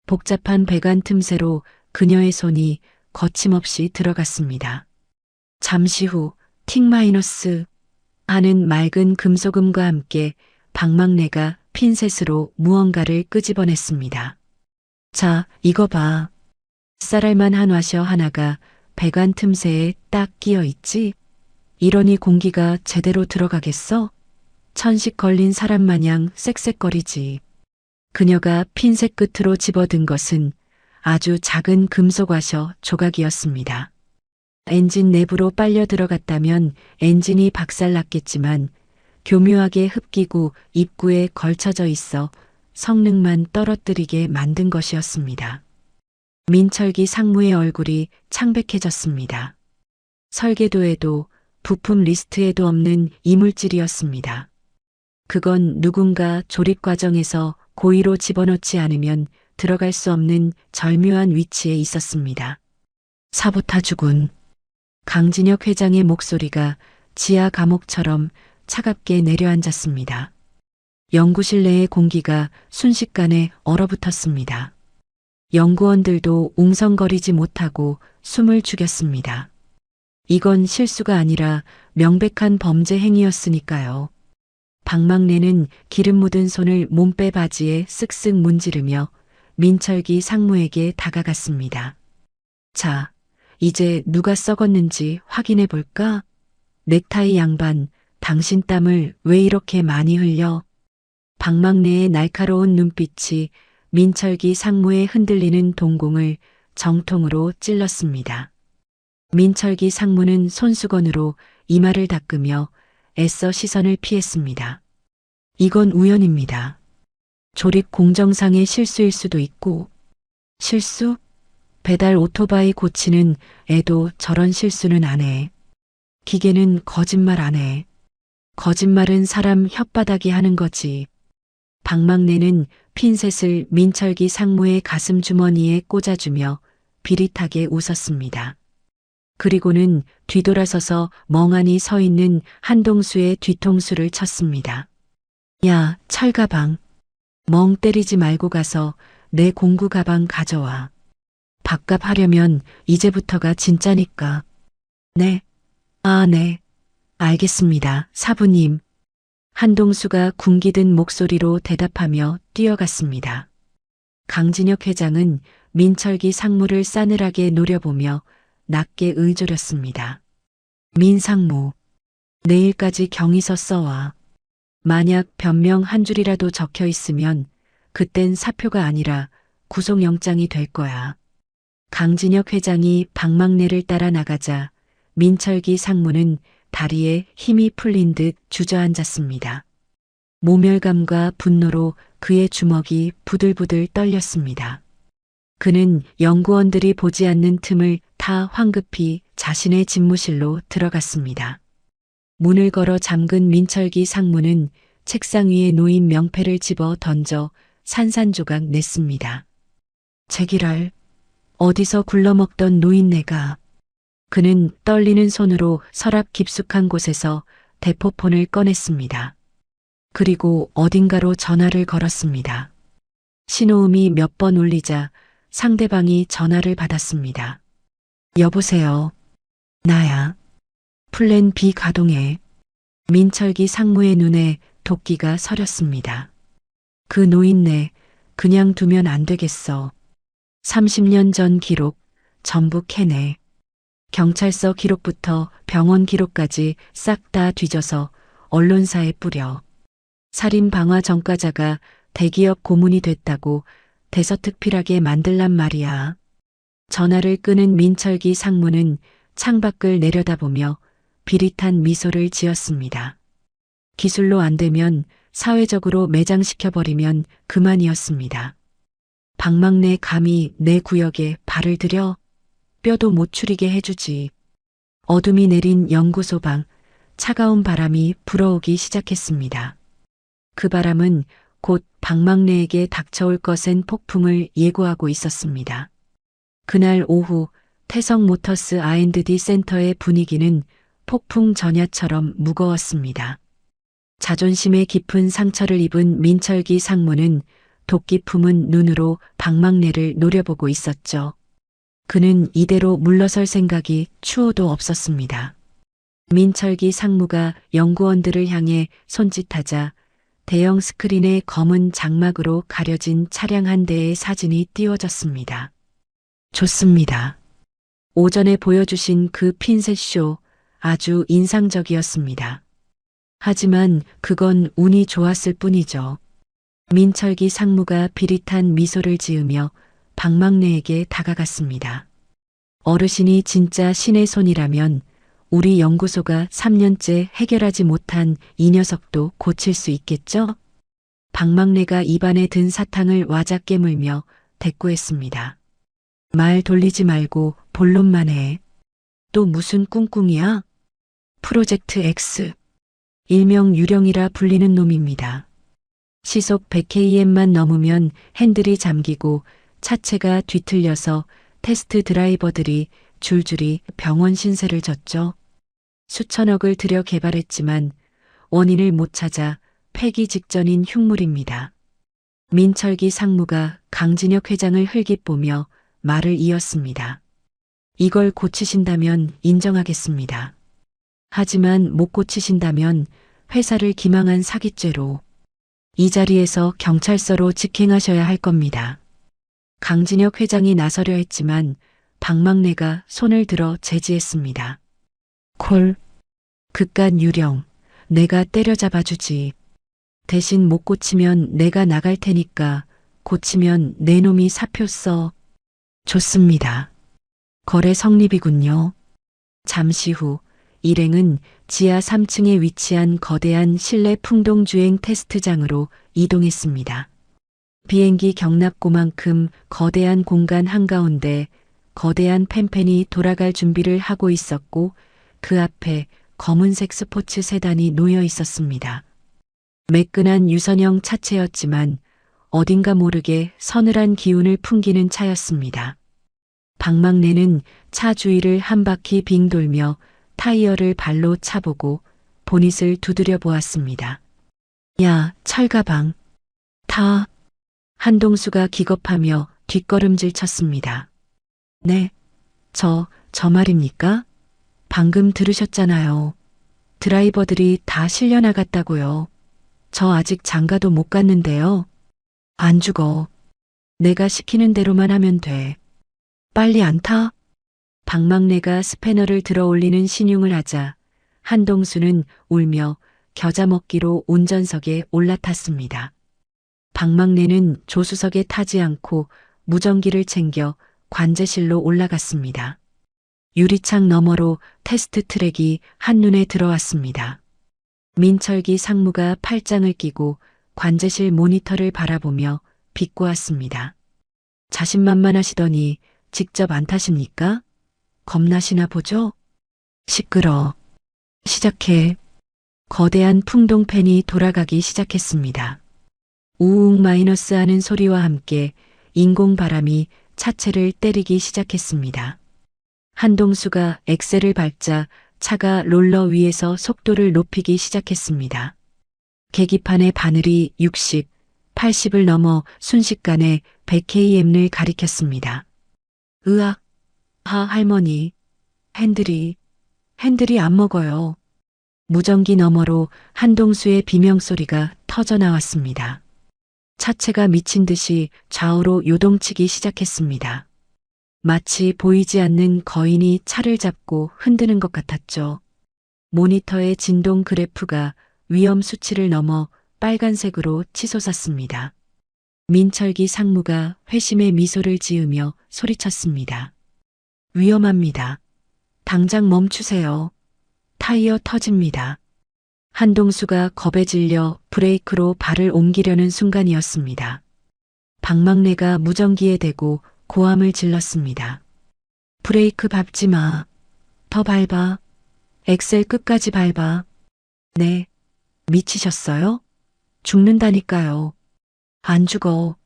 Speaker 1: 복잡한 배관 틈새로 그녀의 손이 거침없이 들어갔습니다. 잠시 후 T- 하는 맑은 금속음과 함께 박막내가 핀셋으로 무언가를 끄집어냈습니다. 자, 이거 봐. 쌀알만한 와셔 하나가 배관 틈새에 딱 끼어 있지? 이러니 공기가 제대로 들어가겠어? 천식 걸린 사람 마냥 쌕쌕거리지. 그녀가 핀셋 끝으로 집어든 것은 아주 작은 금속 와셔 조각이었습니다. 엔진 내부로 빨려 들어갔다면 엔진이 박살났겠지만 교묘하게 흡기구 입구에 걸쳐져 있어 성능만 떨어뜨리게 만든 것이었습니다. 민철기 상무의 얼굴이 창백해졌습니다. 설계도에도 부품 리스트에도 없는 이물질이었습니다. 그건 누군가 조립 과정에서 고의로 집어넣지 않으면 들어갈 수 없는 절묘한 위치에 있었습니다. 사보타주군. 강진혁 회장의 목소리가 지하 감옥처럼 차갑게 내려앉았습니다. 연구실 내의 공기가 순식간에 얼어붙었습니다. 연구원들도 웅성거리지 못하고 숨을 죽였습니다. 이건 실수가 아니라 명백한 범죄 행위였으니까요. 박막내는 기름 묻은 손을 몸빼 바지에 쓱쓱 문지르며 민철기 상무에게 다가갔습니다. 자, 이제 누가 썩었는지 확인해 볼까? 넥타이 양반, 당신 땀을 왜 이렇게 많이 흘려? 박막내의 날카로운 눈빛이 민철기 상무의 흔들리는 동공을 정통으로 찔렀습니다. 민철기 상무는 손수건으로 이마를 닦으며 애써 시선을 피했습니다. 이건 우연입니다. 조립 공정상의 실수일 수도 있고. 실수? 배달 오토바이 고치는 애도 저런 실수는 안 해. 기계는 거짓말 안 해. 거짓말은 사람 혓바닥이 하는 거지. 박막내는 핀셋을 민철기 상무의 가슴 주머니에 꽂아주며 비릿하게 웃었습니다. 그리고는 뒤돌아서서 멍하니 서 있는 한동수의 뒤통수를 쳤습니다. 야, 철가방. 멍 때리지 말고 가서 내 공구 가방 가져와. 밥값 하려면 이제부터가 진짜니까. 네. 아, 네. 알겠습니다, 사부님. 한동수가 군기든 목소리로 대답하며 뛰어갔습니다. 강진혁 회장은 민철기 상무를 싸늘하게 노려보며 낮게 의조렸습니다. 민상무, 내일까지 경위서 써와. 만약 변명 한 줄이라도 적혀 있으면 그땐 사표가 아니라 구속영장이 될 거야. 강진혁 회장이 박막내를 따라 나가자 민철기 상무는 다리에 힘이 풀린 듯 주저앉았습니다. 모멸감과 분노로 그의 주먹이 부들부들 떨렸습니다. 그는 연구원들이 보지 않는 틈을 타 황급히 자신의 집무실로 들어갔습니다. 문을 걸어 잠근 민철기 상무는 책상 위에 놓인 명패를 집어 던져 산산조각 냈습니다. 제기랄, 어디서 굴러먹던 노인네가. 그는 떨리는 손으로 서랍 깊숙한 곳에서 대포폰을 꺼냈습니다. 그리고 어딘가로 전화를 걸었습니다. 신호음이 몇 번 울리자 상대방이 전화를 받았습니다. 여보세요. 나야. 플랜 B 가동해. 민철기 상무의 눈에 도끼가 서렸습니다. 그 노인네 그냥 두면 안 되겠어. 30년 전 기록 전부 캐내. 경찰서 기록부터 병원 기록까지 싹 다 뒤져서 언론사에 뿌려. 살인 방화 전과자가 대기업 고문이 됐다고 대서특필하게 만들란 말이야. 전화를 끄는 민철기 상무는 창밖을 내려다보며 비릿한 미소를 지었습니다. 기술로 안 되면 사회적으로 매장시켜버리면 그만이었습니다. 방망래 감히 내 구역에 발을 들여 뼈도 못 추리게 해주지. 어둠이 내린 연구소 방, 차가운 바람이 불어오기 시작했습니다. 그 바람은 곧 방망래에게 닥쳐올 것엔 폭풍을 예고하고 있었습니다. 그날 오후 태성 모터스 R&D 센터의 분위기는 폭풍 전야처럼 무거웠습니다. 자존심에 깊은 상처를 입은 민철기 상무는 도끼 품은 눈으로 방망래를 노려보고 있었죠. 그는 이대로 물러설 생각이 추호도 없었습니다. 민철기 상무가 연구원들을 향해 손짓하자 대형 스크린에 검은 장막으로 가려진 차량 한 대의 사진이 띄워졌습니다. 좋습니다. 오전에 보여주신 그 핀셋쇼 아주 인상적이었습니다. 하지만 그건 운이 좋았을 뿐이죠. 민철기 상무가 비릿한 미소를 지으며 방망래에게 다가갔습니다. 어르신이 진짜 신의 손이라면 우리 연구소가 3년째 해결하지 못한 이 녀석도 고칠 수 있겠죠? 방망래가 입안에 든 사탕을 와작 깨물며 대꾸했습니다. 말 돌리지 말고 본론만 해. 또 무슨 꿍꿍이야? 프로젝트 X. 일명 유령이라 불리는 놈입니다. 시속 100km만 넘으면 핸들이 잠기고 차체가 뒤틀려서 테스트 드라이버들이 줄줄이 병원 신세를 졌죠. 수천억을 들여 개발했지만 원인을 못 찾아 폐기 직전인 흉물입니다. 민철기 상무가 강진혁 회장을 흘깃보며 말을 이었습니다. 이걸 고치신다면 인정하겠습니다. 하지만 못 고치신다면 회사를 기망한 사기죄로 이 자리에서 경찰서로 직행하셔야 할 겁니다. 강진혁 회장이 나서려 했지만 방망래가 손을 들어 제지했습니다. 콜, 그깟 유령, 내가 때려잡아주지. 대신 못 고치면 내가 나갈 테니까 고치면 내 놈이 사표 써. 좋습니다. 거래 성립이군요. 잠시 후 일행은 지하 3층에 위치한 거대한 실내 풍동주행 테스트장으로 이동했습니다. 비행기 경납고만큼 거대한 공간 한가운데 거대한 팬팬이 돌아갈 준비를 하고 있었고 그 앞에 검은색 스포츠 세단이 놓여 있었습니다. 매끈한 유선형 차체였지만 어딘가 모르게 서늘한 기운을 풍기는 차였습니다. 방망래는 차 주위를 한 바퀴 빙 돌며 타이어를 발로 차보고 보닛을 두드려 보았습니다. 야, 철가방. 타. 한동수가 기겁하며 뒷걸음질 쳤습니다. 네, 저 말입니까? 방금 들으셨잖아요. 드라이버들이 다 실려나갔다고요. 저 아직 장가도 못 갔는데요. 안 죽어. 내가 시키는 대로만 하면 돼. 빨리 안 타? 방망래가 스패너를 들어 올리는 신용을 하자 한동수는 울며 겨자 먹기로 운전석에 올라탔습니다. 방망래는 조수석에 타지 않고 무전기를 챙겨 관제실로 올라갔습니다. 유리창 너머로 테스트 트랙이 한눈에 들어왔습니다. 민철기 상무가 팔짱을 끼고 관제실 모니터를 바라보며 비꼬았습니다. 자신만만하시더니 직접 안 타십니까? 겁나시나 보죠? 시끄러. 시작해. 거대한 풍동팬이 돌아가기 시작했습니다. 우웅 마이너스 하는 소리와 함께 인공바람이 차체를 때리기 시작했습니다. 한동수가 엑셀을 밟자 차가 롤러 위에서 속도를 높이기 시작했습니다. 계기판의 바늘이 60, 80을 넘어 순식간에 100km를 가리켰습니다. 으악, 할머니, 핸들이 안 먹어요. 무전기 너머로 한동수의 비명소리가 터져 나왔습니다. 차체가 미친 듯이 좌우로 요동치기 시작했습니다. 마치 보이지 않는 거인이 차를 잡고 흔드는 것 같았죠. 모니터의 진동 그래프가 위험 수치를 넘어 빨간색으로 치솟았습니다. 민철기 상무가 회심의 미소를 지으며 소리쳤습니다. 위험합니다. 당장 멈추세요. 타이어 터집니다. 한동수가 겁에 질려 브레이크로 발을 옮기려는 순간이었습니다. 방망래가 무전기에 대고 고함을 질렀습니다. 브레이크 밟지 마. 더 밟아. 엑셀 끝까지 밟아. 네. 미치셨어요? 죽는다니까요. 안 죽어.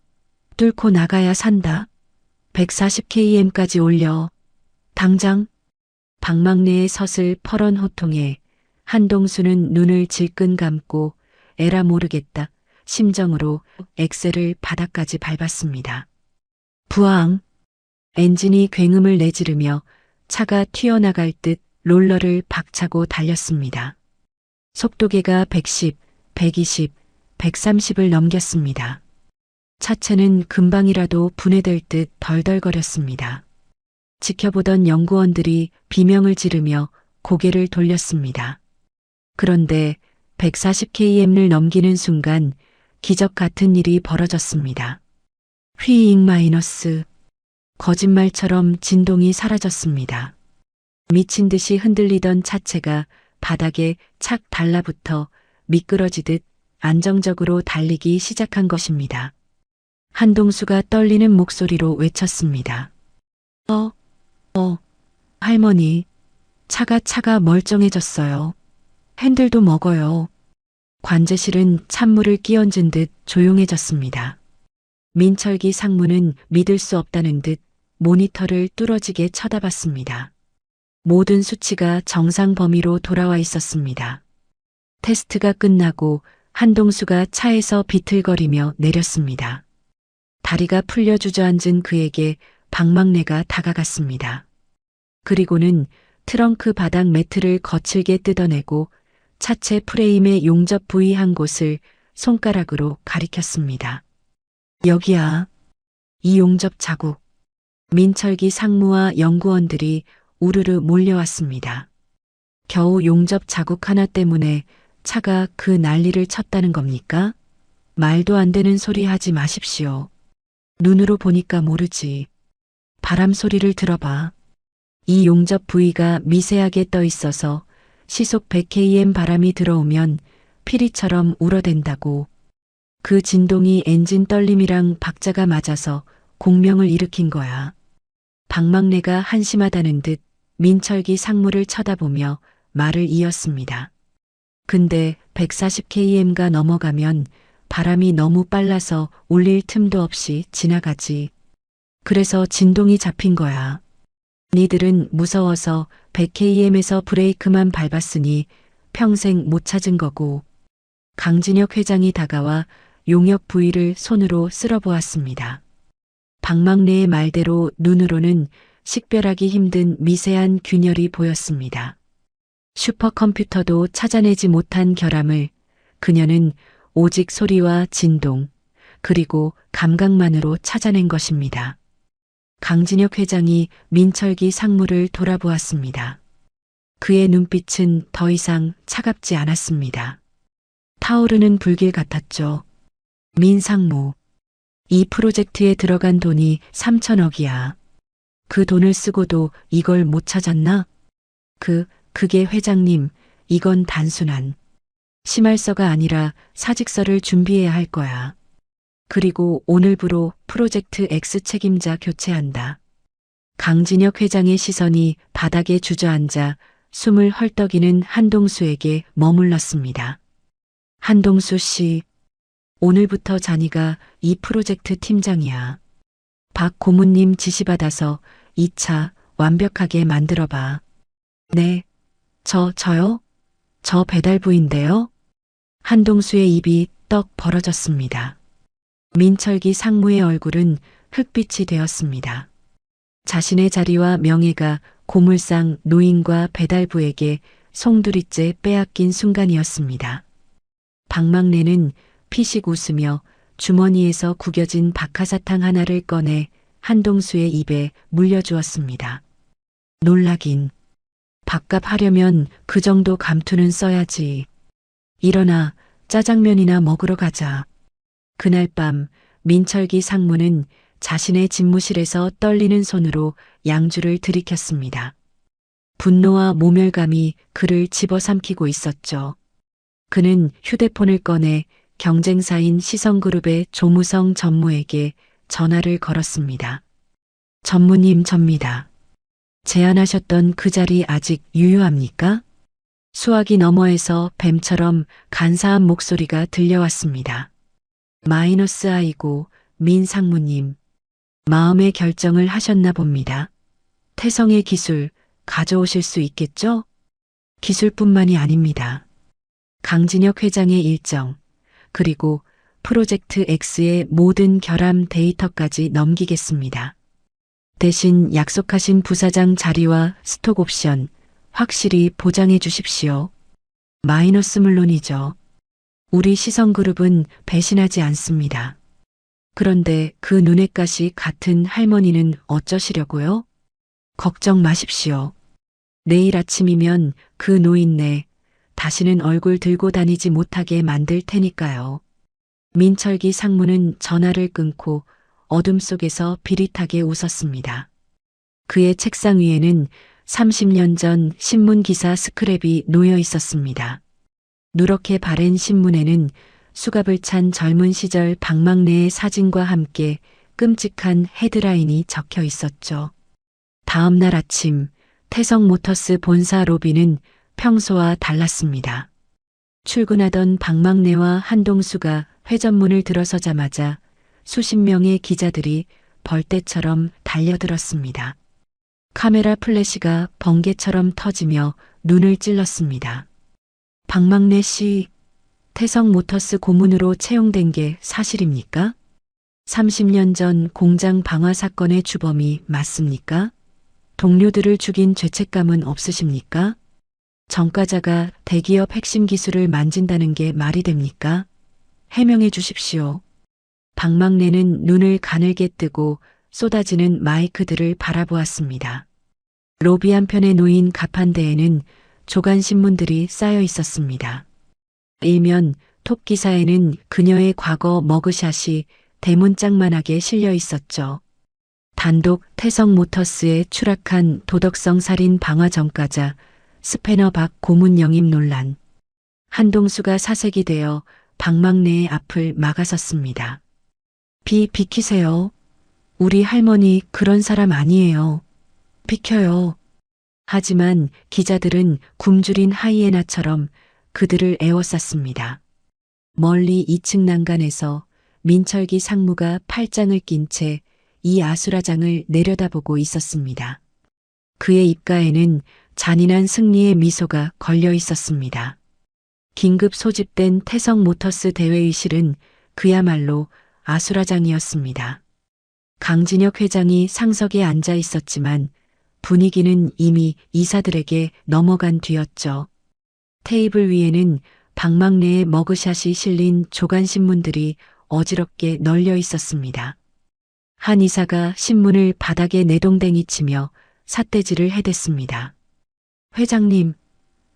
Speaker 1: 뚫고 나가야 산다. 140km까지 올려. 당장. 방망래의 서슬 퍼런 호통에 한동수는 눈을 질끈 감고 에라 모르겠다 심정으로 엑셀을 바닥까지 밟았습니다. 부앙! 엔진이 굉음을 내지르며 차가 튀어나갈 듯 롤러를 박차고 달렸습니다. 속도계가 110, 120, 130을 넘겼습니다. 차체는 금방이라도 분해될 듯 덜덜거렸습니다. 지켜보던 연구원들이 비명을 지르며 고개를 돌렸습니다. 그런데 140km를 넘기는 순간 기적 같은 일이 벌어졌습니다. 휘잉 마이너스. 거짓말처럼 진동이 사라졌습니다. 미친 듯이 흔들리던 차체가 바닥에 착 달라붙어 미끄러지듯 안정적으로 달리기 시작한 것입니다. 한동수가 떨리는 목소리로 외쳤습니다. 할머니, 차가 멀쩡해졌어요. 핸들도 먹어요. 관제실은 찬물을 끼얹은 듯 조용해졌습니다. 민철기 상무는 믿을 수 없다는 듯 모니터를 뚫어지게 쳐다봤습니다. 모든 수치가 정상 범위로 돌아와 있었습니다. 테스트가 끝나고 한동수가 차에서 비틀거리며 내렸습니다. 다리가 풀려 주저앉은 그에게 방망래가 다가갔습니다. 그리고는 트렁크 바닥 매트를 거칠게 뜯어내고 차체 프레임의 용접 부위 한 곳을 손가락으로 가리켰습니다. 여기야. 이 용접 자국. 민철기 상무와 연구원들이 우르르 몰려왔습니다. 겨우 용접 자국 하나 때문에 차가 그 난리를 쳤다는 겁니까? 말도 안 되는 소리 하지 마십시오. 눈으로 보니까 모르지. 바람 소리를 들어봐. 이 용접 부위가 미세하게 떠 있어서 시속 100km 바람이 들어오면 피리처럼 울어댄다고. 그 진동이 엔진 떨림이랑 박자가 맞아서 공명을 일으킨 거야. 방망래가 한심하다는 듯 민철기 상무를 쳐다보며 말을 이었습니다. 근데 140km가 넘어가면 바람이 너무 빨라서 울릴 틈도 없이 지나가지. 그래서 진동이 잡힌 거야. 니들은 무서워서 100km에서 브레이크만 밟았으니 평생 못 찾은 거고. 강진혁 회장이 다가와 용역 부위를 손으로 쓸어보았습니다. 방망래의 말대로 눈으로는 식별하기 힘든 미세한 균열이 보였습니다. 슈퍼컴퓨터도 찾아내지 못한 결함을 그녀는 오직 소리와 진동, 그리고 감각만으로 찾아낸 것입니다. 강진혁 회장이 민철기 상무를 돌아보았습니다. 그의 눈빛은 더 이상 차갑지 않았습니다. 타오르는 불길 같았죠. 민 상무, 이 프로젝트에 들어간 돈이 3천억이야. 그 돈을 쓰고도 이걸 못 찾았나? 그게 회장님, 이건 단순한 심할서가 아니라 사직서를 준비해야 할 거야. 그리고 오늘부로 프로젝트 X 책임자 교체한다. 강진혁 회장의 시선이 바닥에 주저앉아 숨을 헐떡이는 한동수에게 머물렀습니다. 한동수 씨, 오늘부터 자니가 이 프로젝트 팀장이야. 박 고문님 지시받아서 2차 완벽하게 만들어봐. 네, 저요? 저 배달부인데요? 한동수의 입이 떡 벌어졌습니다. 민철기 상무의 얼굴은 흑빛이 되었습니다. 자신의 자리와 명예가 고물상 노인과 배달부에게 송두리째 빼앗긴 순간이었습니다. 박막래는 피식 웃으며 주머니에서 구겨진 박하사탕 하나를 꺼내 한동수의 입에 물려주었습니다. 놀라긴. 밥값 하려면 그 정도 감투는 써야지. 일어나 짜장면이나 먹으러 가자. 그날 밤 민철기 상무는 자신의 집무실에서 떨리는 손으로 양주를 들이켰습니다. 분노와 모멸감이 그를 집어삼키고 있었죠. 그는 휴대폰을 꺼내 경쟁사인 시성그룹의 조무성 전무에게 전화를 걸었습니다. 전무님, 접니다. 제안하셨던 그 자리 아직 유효합니까? 수화기 너머에서 뱀처럼 간사한 목소리가 들려왔습니다. 마이너스 아이고, 민 상무님. 마음의 결정을 하셨나 봅니다. 태성의 기술 가져오실 수 있겠죠? 기술뿐만이 아닙니다. 강진혁 회장의 일정, 그리고 프로젝트 X의 모든 결함 데이터까지 넘기겠습니다. 대신 약속하신 부사장 자리와 스톡 옵션 확실히 보장해 주십시오. 마이너스 물론이죠. 우리 시성그룹은 배신하지 않습니다. 그런데 그 눈엣 가시 같은 할머니는 어쩌시려고요? 걱정 마십시오. 내일 아침이면 그 노인네 다시는 얼굴 들고 다니지 못하게 만들 테니까요. 민철기 상무는 전화를 끊고 어둠 속에서 비릿하게 웃었습니다. 그의 책상 위에는 30년 전 신문기사 스크랩이 놓여 있었습니다. 누렇게 바랜 신문에는 수갑을 찬 젊은 시절 박막래의 사진과 함께 끔찍한 헤드라인이 적혀 있었죠. 다음 날 아침 태성모터스 본사 로비는 평소와 달랐습니다. 출근하던 박막래와 한동수가 회전문을 들어서자마자 수십 명의 기자들이 벌떼처럼 달려들었습니다. 카메라 플래시가 번개처럼 터지며 눈을 찔렀습니다. 박막래 씨, 태성모터스 고문으로 채용된 게 사실입니까? 30년 전 공장 방화 사건의 주범이 맞습니까? 동료들을 죽인 죄책감은 없으십니까? 전과자가 대기업 핵심 기술을 만진다는 게 말이 됩니까? 해명해 주십시오. 박막래는 눈을 가늘게 뜨고 쏟아지는 마이크들을 바라보았습니다. 로비 한편에 놓인 가판대에는 조간신문들이 쌓여 있었습니다. 일면 톱 기사에는 그녀의 과거 머그샷이 대문짝만하게 실려 있었죠. 단독 태성모터스에 추락한 도덕성 살인 방화 전과자 스패너 박 고문 영입 논란. 한동수가 사색이 되어 박막래의 앞을 막아섰습니다. 비키세요. 우리 할머니 그런 사람 아니에요. 비켜요. 하지만 기자들은 굶주린 하이에나처럼 그들을 에워쌌습니다. 멀리 2층 난간에서 민철기 상무가 팔짱을 낀 채 이 아수라장을 내려다보고 있었습니다. 그의 입가에는 잔인한 승리의 미소가 걸려 있었습니다. 긴급 소집된 태성모터스 대회의실은 그야말로 아수라장이었습니다. 강진혁 회장이 상석에 앉아 있었지만 분위기는 이미 이사들에게 넘어간 뒤였죠. 테이블 위에는 박막래의 머그샷이 실린 조간신문들이 어지럽게 널려 있었습니다. 한 이사가 신문을 바닥에 내동댕이 치며 삿대질을 해댔습니다. 회장님,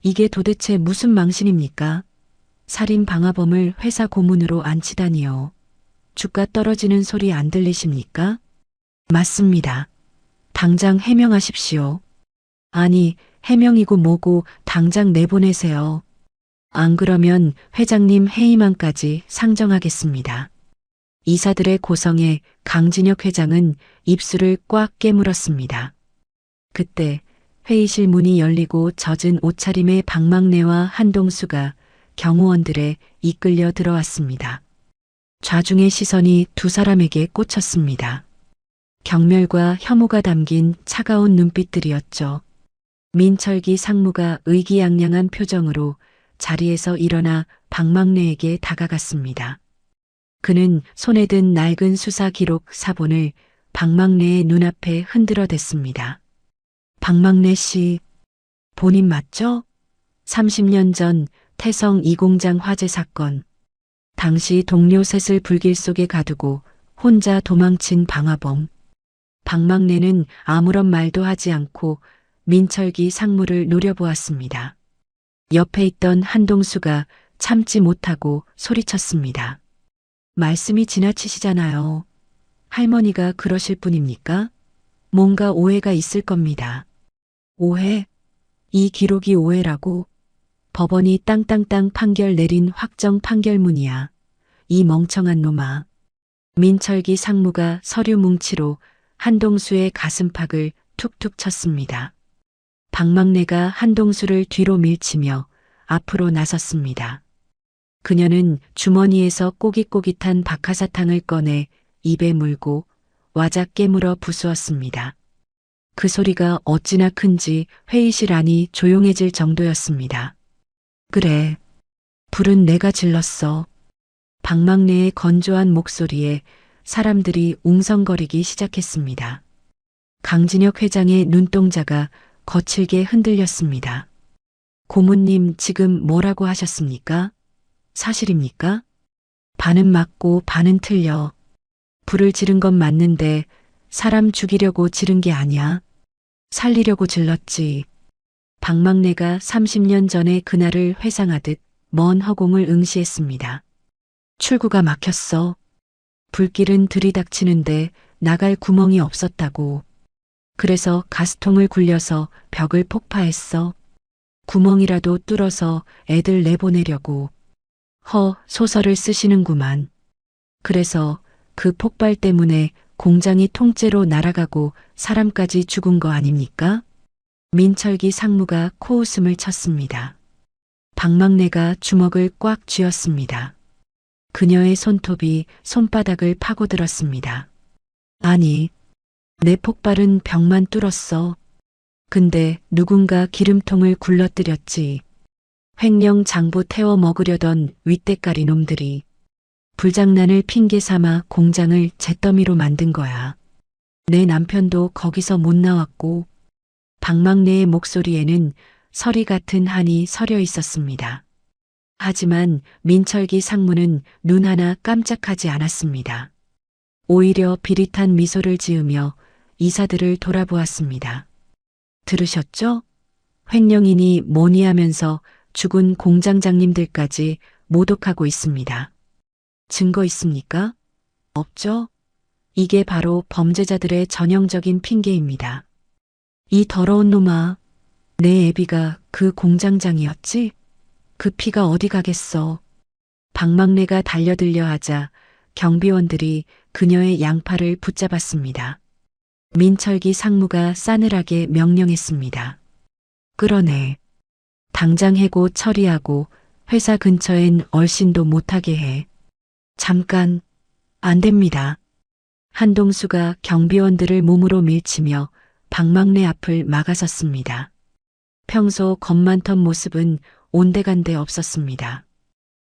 Speaker 1: 이게 도대체 무슨 망신입니까? 살인 방화범을 회사 고문으로 앉히다니요. 주가 떨어지는 소리 안 들리십니까? 맞습니다. 당장 해명하십시오. 아니, 해명이고 뭐고 당장 내보내세요. 안 그러면 회장님 해임안까지 상정하겠습니다. 이사들의 고성에 강진혁 회장은 입술을 꽉 깨물었습니다. 그때 회의실 문이 열리고 젖은 옷차림의 박막래와 한동수가 경호원들에 이끌려 들어왔습니다. 좌중의 시선이 두 사람에게 꽂혔습니다. 경멸과 혐오가 담긴 차가운 눈빛들이었죠. 민철기 상무가 의기양양한 표정으로 자리에서 일어나 박막래에게 다가갔습니다. 그는 손에 든 낡은 수사 기록 사본을 박막래의 눈앞에 흔들어 댔습니다. 박막래 씨, 본인 맞죠? 30년 전 태성 이공장 화재 사건. 당시 동료 셋을 불길 속에 가두고 혼자 도망친 방화범. 박막래는 아무런 말도 하지 않고 민철기 상무를 노려보았습니다. 옆에 있던 한동수가 참지 못하고 소리쳤습니다. 말씀이 지나치시잖아요. 할머니가 그러실 뿐입니까? 뭔가 오해가 있을 겁니다. 오해? 이 기록이 오해라고? 법원이 땅땅땅 판결 내린 확정 판결문이야. 이 멍청한 놈아. 민철기 상무가 서류 뭉치로 한동수의 가슴팍을 툭툭 쳤습니다. 박막래가 한동수를 뒤로 밀치며 앞으로 나섰습니다. 그녀는 주머니에서 꼬깃꼬깃한 박하사탕을 꺼내 입에 물고 와작 깨물어 부수었습니다. 그 소리가 어찌나 큰지 회의실 안이 조용해질 정도였습니다. 그래, 불은 내가 질렀어. 박막래의 건조한 목소리에 사람들이 웅성거리기 시작했습니다. 강진혁 회장의 눈동자가 거칠게 흔들렸습니다. 고문님 지금 뭐라고 하셨습니까? 사실입니까? 반은 맞고 반은 틀려. 불을 지른 건 맞는데 사람 죽이려고 지른 게 아니야. 살리려고 질렀지. 박막래가 30년 전의 그날을 회상하듯 먼 허공을 응시했습니다. 출구가 막혔어. 불길은 들이닥치는데 나갈 구멍이 없었다고. 그래서 가스통을 굴려서 벽을 폭파했어. 구멍이라도 뚫어서 애들 내보내려고. 소설을 쓰시는구만. 그래서 그 폭발 때문에 공장이 통째로 날아가고 사람까지 죽은 거 아닙니까? 민철기 상무가 코웃음을 쳤습니다. 박막래가 주먹을 꽉 쥐었습니다. 그녀의 손톱이 손바닥을 파고들었습니다. 아니, 내 폭발은 벽만 뚫었어. 근데 누군가 기름통을 굴러뜨렸지. 횡령 장부 태워 먹으려던 윗대가리 놈들이. 불장난을 핑계 삼아 공장을 잿더미로 만든 거야. 내 남편도 거기서 못 나왔고. 박막래의 목소리에는 서리 같은 한이 서려 있었습니다. 하지만 민철기 상무는 눈 하나 깜짝하지 않았습니다. 오히려 비릿한 미소를 지으며 이사들을 돌아보았습니다. 들으셨죠? 횡령이니 뭐니 하면서 죽은 공장장님들까지 모독하고 있습니다. 증거 있습니까? 없죠? 이게 바로 범죄자들의 전형적인 핑계입니다. 이 더러운 놈아, 내 애비가 그 공장장이었지? 그 피가 어디 가겠어. 박막래가 달려들려 하자 경비원들이 그녀의 양팔을 붙잡았습니다. 민철기 상무가 싸늘하게 명령했습니다. 끌어내. 당장 해고 처리하고 회사 근처엔 얼씬도 못하게 해. 잠깐, 안 됩니다. 한동수가 경비원들을 몸으로 밀치며 박막래 앞을 막아섰습니다. 평소 겁 많던 모습은 온데간데 없었습니다.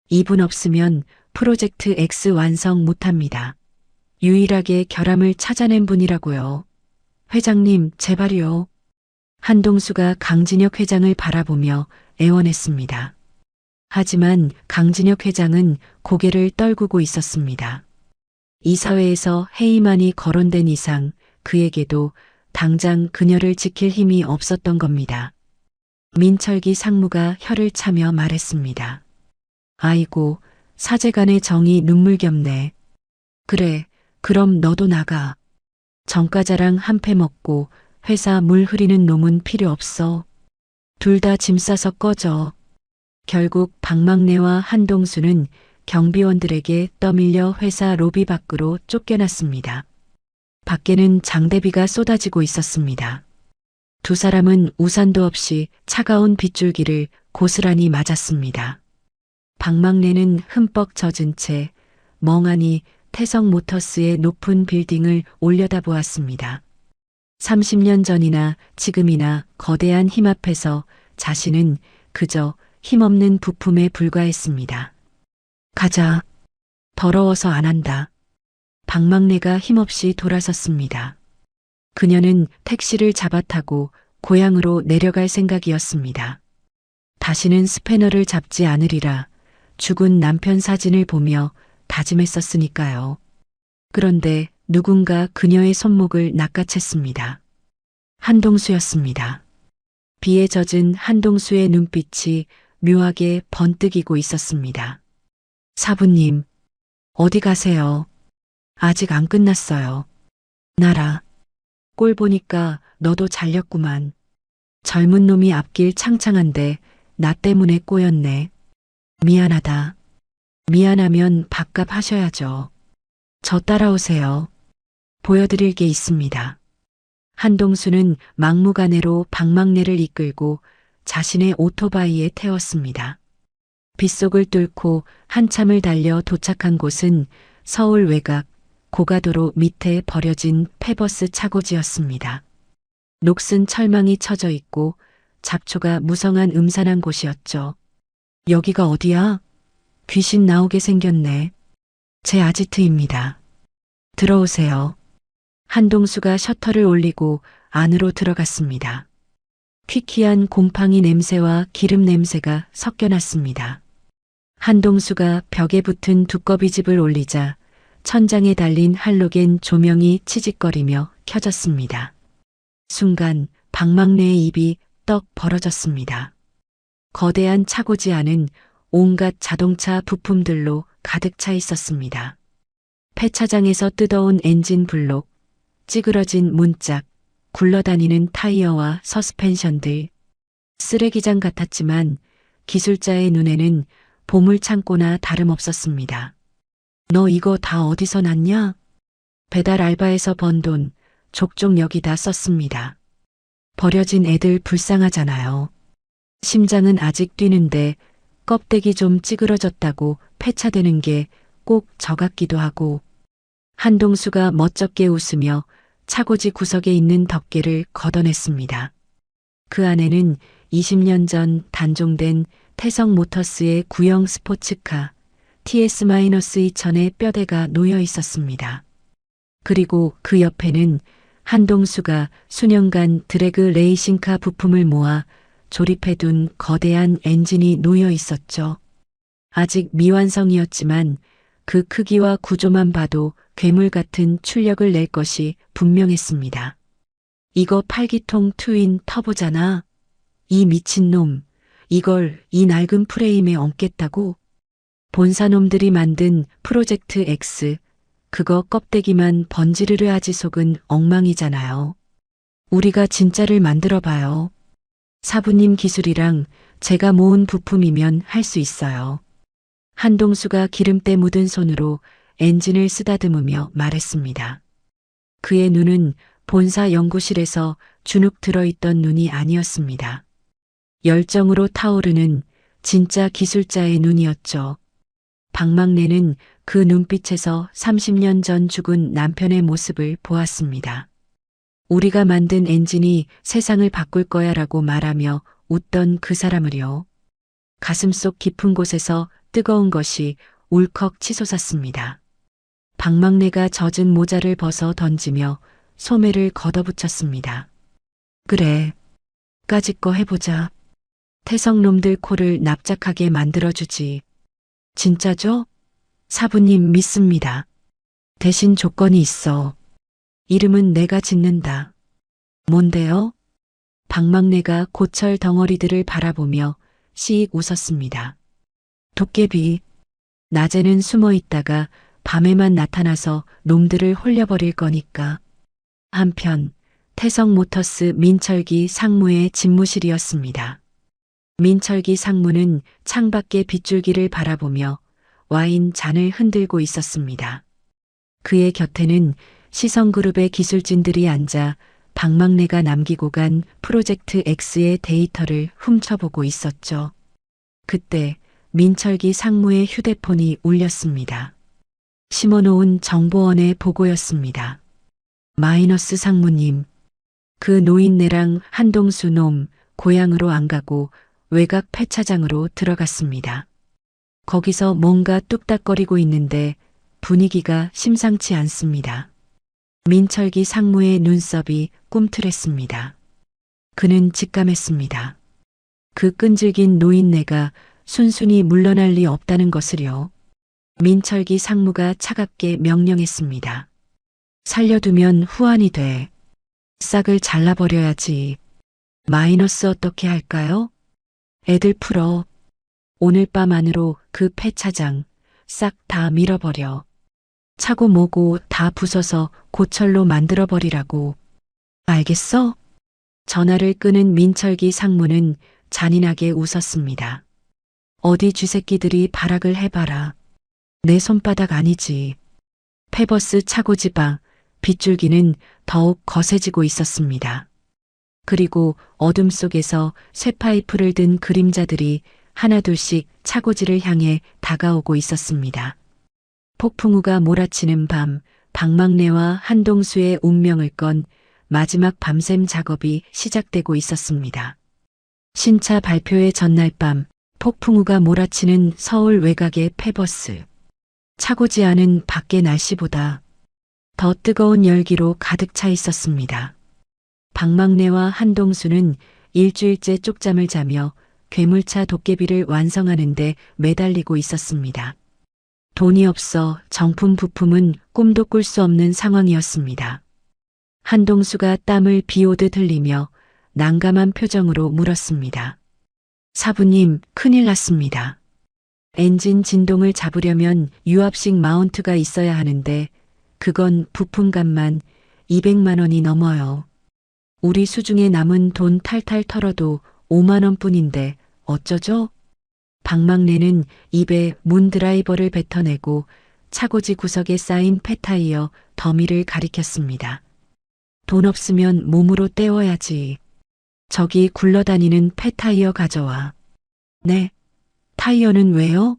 Speaker 1: 이분 없으면 프로젝트 X 완성 못합니다. 유일하게 결함을 찾아낸 분이라고요. 회장님, 제발요. 한동수가 강진혁 회장을 바라보며 애원했습니다. 하지만 강진혁 회장은 고개를 떨구고 있었습니다. 이사회에서 해임안이 거론된 이상 그에게도 당장 그녀를 지킬 힘이 없었던 겁니다. 민철기 상무가 혀를 차며 말했습니다. 아이고, 사제간의 정이 눈물겹네. 그래, 그럼 너도 나가. 정과자랑 한 패 먹고 회사 물 흐리는 놈은 필요 없어. 둘 다 짐 싸서 꺼져. 결국 박막내와 한동수는 경비원들에게 떠밀려 회사 로비 밖으로 쫓겨났습니다. 밖에는 장대비가 쏟아지고 있었습니다. 두 사람은 우산도 없이 차가운 빗줄기를 고스란히 맞았습니다. 박막내는 흠뻑 젖은 채 멍하니 태성 모터스의 높은 빌딩을 올려다보았습니다. 30년 전이나 지금이나 거대한 힘 앞에서 자신은 그저 힘없는 부품에 불과했습니다. 가자. 더러워서 안 한다. 박막내가 힘없이 돌아섰습니다. 그녀는 택시를 잡아타고 고향으로 내려갈 생각이었습니다. 다시는 스패너를 잡지 않으리라 죽은 남편 사진을 보며 다짐했었으니까요. 그런데 누군가 그녀의 손목을 낚아챘습니다. 한동수였습니다. 비에 젖은 한동수의 눈빛이 묘하게 번뜩이고 있었습니다. 사부님, 어디 가세요? 아직 안 끝났어요. 나라. 꼴 보니까 너도 잘렸구만. 젊은 놈이 앞길 창창한데 나 때문에 꼬였네. 미안하다. 미안하면 밥값 하셔야죠. 저 따라오세요. 보여드릴 게 있습니다. 한동수는 막무가내로 박막내를 이끌고 자신의 오토바이에 태웠습니다. 빗속을 뚫고 한참을 달려 도착한 곳은 서울 외곽 고가도로 밑에 버려진 폐버스 차고지였습니다. 녹슨 철망이 쳐져 있고 잡초가 무성한 음산한 곳이었죠. 여기가 어디야? 귀신 나오게 생겼네. 제 아지트입니다. 들어오세요. 한동수가 셔터를 올리고 안으로 들어갔습니다. 퀴퀴한 곰팡이 냄새와 기름 냄새가 섞여났습니다. 한동수가 벽에 붙은 두꺼비집을 올리자 천장에 달린 할로겐 조명이 치직거리며 켜졌습니다. 순간 박막내의 입이 떡 벌어졌습니다. 거대한 차고지 안은 온갖 자동차 부품들로 가득 차 있었습니다. 폐차장에서 뜯어온 엔진 블록, 찌그러진 문짝, 굴러다니는 타이어와 서스펜션들. 쓰레기장 같았지만 기술자의 눈에는 보물창고나 다름없었습니다. 너 이거 다 어디서 났냐? 배달 알바에서 번 돈 족족 여기다 썼습니다. 버려진 애들 불쌍하잖아요. 심장은 아직 뛰는데 껍데기 좀 찌그러졌다고 폐차되는 게 꼭 저 같기도 하고. 한동수가 멋쩍게 웃으며 차고지 구석에 있는 덮개를 걷어냈습니다. 그 안에는 20년 전 단종된 태성 모터스의 구형 스포츠카 TS-2000의 뼈대가 놓여 있었습니다. 그리고 그 옆에는 한동수가 수년간 드래그 레이싱카 부품을 모아 조립해둔 거대한 엔진이 놓여 있었죠. 아직 미완성이었지만 그 크기와 구조만 봐도 괴물 같은 출력을 낼 것이 분명했습니다. 이거 8기통 트윈 터보잖아. 이 미친놈, 이걸 이 낡은 프레임에 얹겠다고? 본사놈들이 만든 프로젝트 X, 그거 껍데기만 번지르르 하지 속은 엉망이잖아요. 우리가 진짜를 만들어봐요. 사부님 기술이랑 제가 모은 부품이면 할 수 있어요. 한동수가 기름때 묻은 손으로 엔진을 쓰다듬으며 말했습니다. 그의 눈은 본사 연구실에서 주눅 들어있던 눈이 아니었습니다. 열정으로 타오르는 진짜 기술자의 눈이었죠. 박막내는 그 눈빛에서 30년 전 죽은 남편의 모습을 보았습니다. 우리가 만든 엔진이 세상을 바꿀 거야라고 말하며 웃던 그 사람을요. 가슴속 깊은 곳에서 뜨거운 것이 울컥 치솟았습니다. 박막내가 젖은 모자를 벗어 던지며 소매를 걷어붙였습니다. 그래, 까짓 거 해보자. 태성놈들 코를 납작하게 만들어주지. 진짜죠? 사부님 믿습니다. 대신 조건이 있어. 이름은 내가 짓는다. 뭔데요? 박막내가 고철 덩어리들을 바라보며 씩 웃었습니다. 도깨비. 낮에는 숨어 있다가 밤에만 나타나서 놈들을 홀려버릴 거니까. 한편 태성모터스 민철기 상무의 집무실이었습니다. 민철기 상무는 창밖의 빗줄기를 바라보며 와인 잔을 흔들고 있었습니다. 그의 곁에는 시성그룹의 기술진들이 앉아 박막내가 남기고 간 프로젝트 X의 데이터를 훔쳐보고 있었죠. 그때 민철기 상무의 휴대폰이 울렸습니다. 심어놓은 정보원의 보고였습니다. 마이너스 상무님, 그 노인네랑 한동수 놈 고향으로 안 가고 외곽 폐차장으로 들어갔습니다. 거기서 뭔가 뚝딱거리고 있는데 분위기가 심상치 않습니다. 민철기 상무의 눈썹이 꿈틀했습니다. 그는 직감했습니다. 그 끈질긴 노인네가 순순히 물러날 리 없다는 것을요. 민철기 상무가 차갑게 명령했습니다. 살려두면 후환이 돼. 싹을 잘라버려야지. 마이너스 어떻게 할까요? 애들 풀어. 오늘 밤 안으로 그 폐차장 싹 다 밀어버려. 차고 뭐고 다 부숴서 고철로 만들어버리라고. 알겠어? 전화를 끄는 민철기 상무는 잔인하게 웃었습니다. 어디 쥐새끼들이 발악을 해봐라. 내 손바닥 아니지. 페버스 차고지방 빗줄기는 더욱 거세지고 있었습니다. 그리고 어둠 속에서 쇠파이프를 든 그림자들이 하나둘씩 차고지를 향해 다가오고 있었습니다. 폭풍우가 몰아치는 밤, 박막내와 한동수의 운명을 건 마지막 밤샘 작업이 시작되고 있었습니다. 신차 발표의 전날 밤, 폭풍우가 몰아치는 서울 외곽의 페버스. 차고지 안은 밖의 날씨보다 더 뜨거운 열기로 가득 차 있었습니다. 박막내와 한동수는 일주일째 쪽잠을 자며 괴물차 도깨비를 완성하는데 매달리고 있었습니다. 돈이 없어 정품 부품은 꿈도 꿀 수 없는 상황이었습니다. 한동수가 땀을 비오듯 흘리며 난감한 표정으로 물었습니다. 사부님, 큰일 났습니다. 엔진 진동을 잡으려면 유압식 마운트가 있어야 하는데 그건 부품값만 200만 원이 넘어요. 우리 수중에 남은 돈 탈탈 털어도 5만 원뿐인데 어쩌죠? 박막내는 입에 문 드라이버를 뱉어내고 차고지 구석에 쌓인 폐타이어 더미를 가리켰습니다. 돈 없으면 몸으로 때워야지. 저기 굴러다니는 폐타이어 가져와. 네. 타이어는 왜요?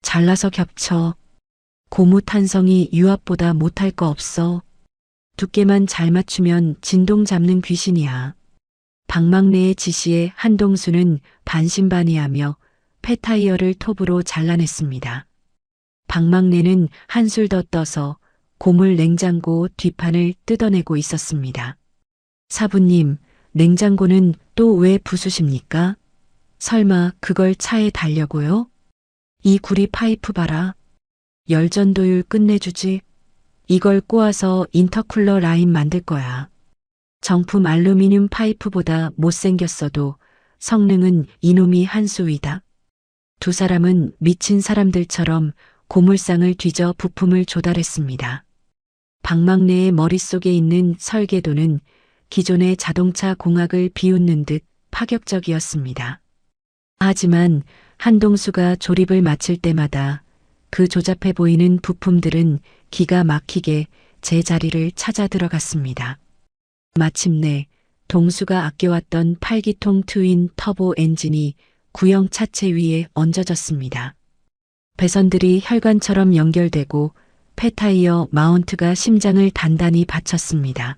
Speaker 1: 잘라서 겹쳐. 고무 탄성이 유압보다 못할 거 없어. 두께만 잘 맞추면 진동 잡는 귀신이야. 박막내의 지시에 한동수는 반신반의하며 폐타이어를 톱으로 잘라냈습니다. 박막내는 한술 더 떠서 고물 냉장고 뒷판을 뜯어내고 있었습니다. 사부님, 냉장고는 또 왜 부수십니까? 설마 그걸 차에 달려고요? 이 구리 파이프 봐라. 열전도율 끝내주지. 이걸 꼬아서 인터쿨러 라인 만들 거야. 정품 알루미늄 파이프보다 못생겼어도 성능은 이놈이 한 수위다. 두 사람은 미친 사람들처럼 고물상을 뒤져 부품을 조달했습니다. 박막내의 머릿속에 있는 설계도는 기존의 자동차 공학을 비웃는 듯 파격적이었습니다. 하지만 한동수가 조립을 마칠 때마다 그 조잡해 보이는 부품들은 기가 막히게 제자리를 찾아 들어갔습니다. 마침내 동수가 아껴왔던 8기통 트윈 터보 엔진이 구형 차체 위에 얹어졌습니다. 배선들이 혈관처럼 연결되고 폐타이어 마운트가 심장을 단단히 받쳤습니다.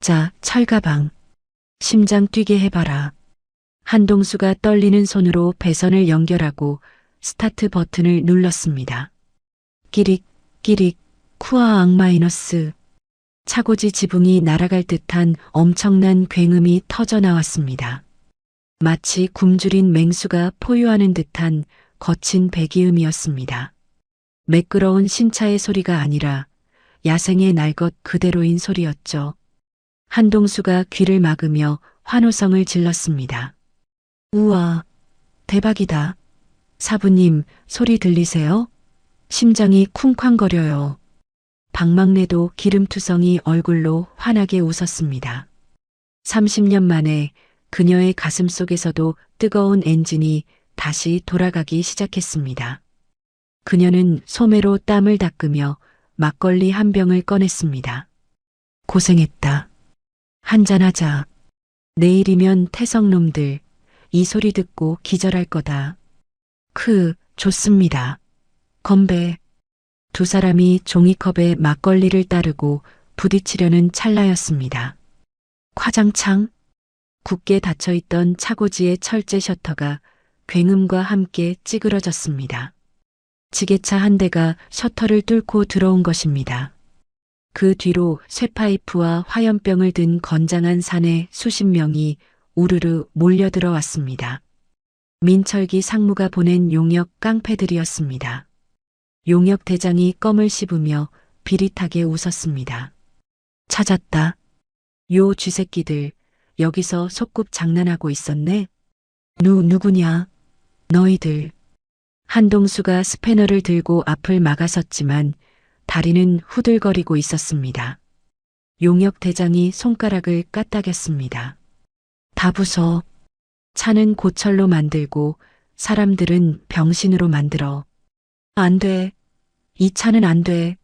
Speaker 1: 자, 철가방. 심장 뛰게 해봐라. 한동수가 떨리는 손으로 배선을 연결하고 스타트 버튼을 눌렀습니다. 끼릭, 끼릭, 쿠아 앙마이너스. 차고지 지붕이 날아갈 듯한 엄청난 굉음이 터져 나왔습니다. 마치 굶주린 맹수가 포효하는 듯한 거친 배기음이었습니다. 매끄러운 신차의 소리가 아니라 야생의 날 것 그대로인 소리였죠. 한동수가 귀를 막으며 환호성을 질렀습니다. 우와, 대박이다. 사부님, 소리 들리세요? 심장이 쿵쾅거려요. 방망래도 기름투성이 얼굴로 환하게 웃었습니다. 30년 만에 그녀의 가슴 속에서도 뜨거운 엔진이 다시 돌아가기 시작했습니다. 그녀는 소매로 땀을 닦으며 막걸리 한 병을 꺼냈습니다. 고생했다. 한잔하자. 내일이면 태성놈들 이 소리 듣고 기절할 거다. 좋습니다. 건배. 두 사람이 종이컵에 막걸리를 따르고 부딪히려는 찰나였습니다. 화장창. 굳게 닫혀있던 차고지의 철제 셔터가 굉음과 함께 찌그러졌습니다. 지게차 한 대가 셔터를 뚫고 들어온 것입니다. 그 뒤로 쇠파이프와 화염병을 든 건장한 사내 수십 명이 우르르 몰려들어왔습니다. 민철기 상무가 보낸 용역 깡패들이었습니다. 용역 대장이 껌을 씹으며 비릿하게 웃었습니다. 찾았다. 요 쥐새끼들 여기서 소꿉 장난하고 있었네. 누구냐? 너희들. 한동수가 스패너를 들고 앞을 막아섰지만 다리는 후들거리고 있었습니다. 용역 대장이 손가락을 까딱였습니다. 다 부숴. 차는 고철로 만들고 사람들은 병신으로 만들어. 안 돼. 이 차는 안 돼.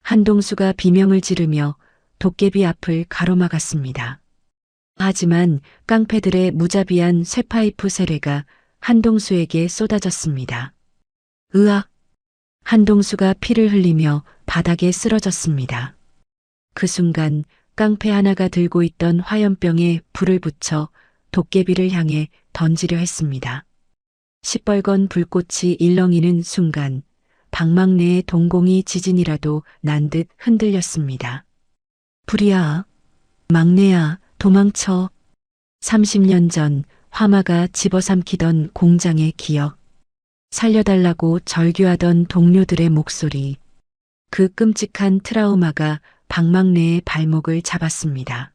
Speaker 1: 한동수가 비명을 지르며 도깨비 앞을 가로막았습니다. 하지만 깡패들의 무자비한 쇠파이프 세례가 한동수에게 쏟아졌습니다. 으악! 한동수가 피를 흘리며 바닥에 쓰러졌습니다. 그 순간 깡패 하나가 들고 있던 화염병에 불을 붙여 도깨비를 향해 던지려 했습니다. 시뻘건 불꽃이 일렁이는 순간 방망래의 동공이 지진이라도 난 듯 흔들렸습니다. 불이야. 막내야. 도망쳐. 30년 전 화마가 집어삼키던 공장의 기억. 살려달라고 절규하던 동료들의 목소리. 그 끔찍한 트라우마가 방망래의 발목을 잡았습니다.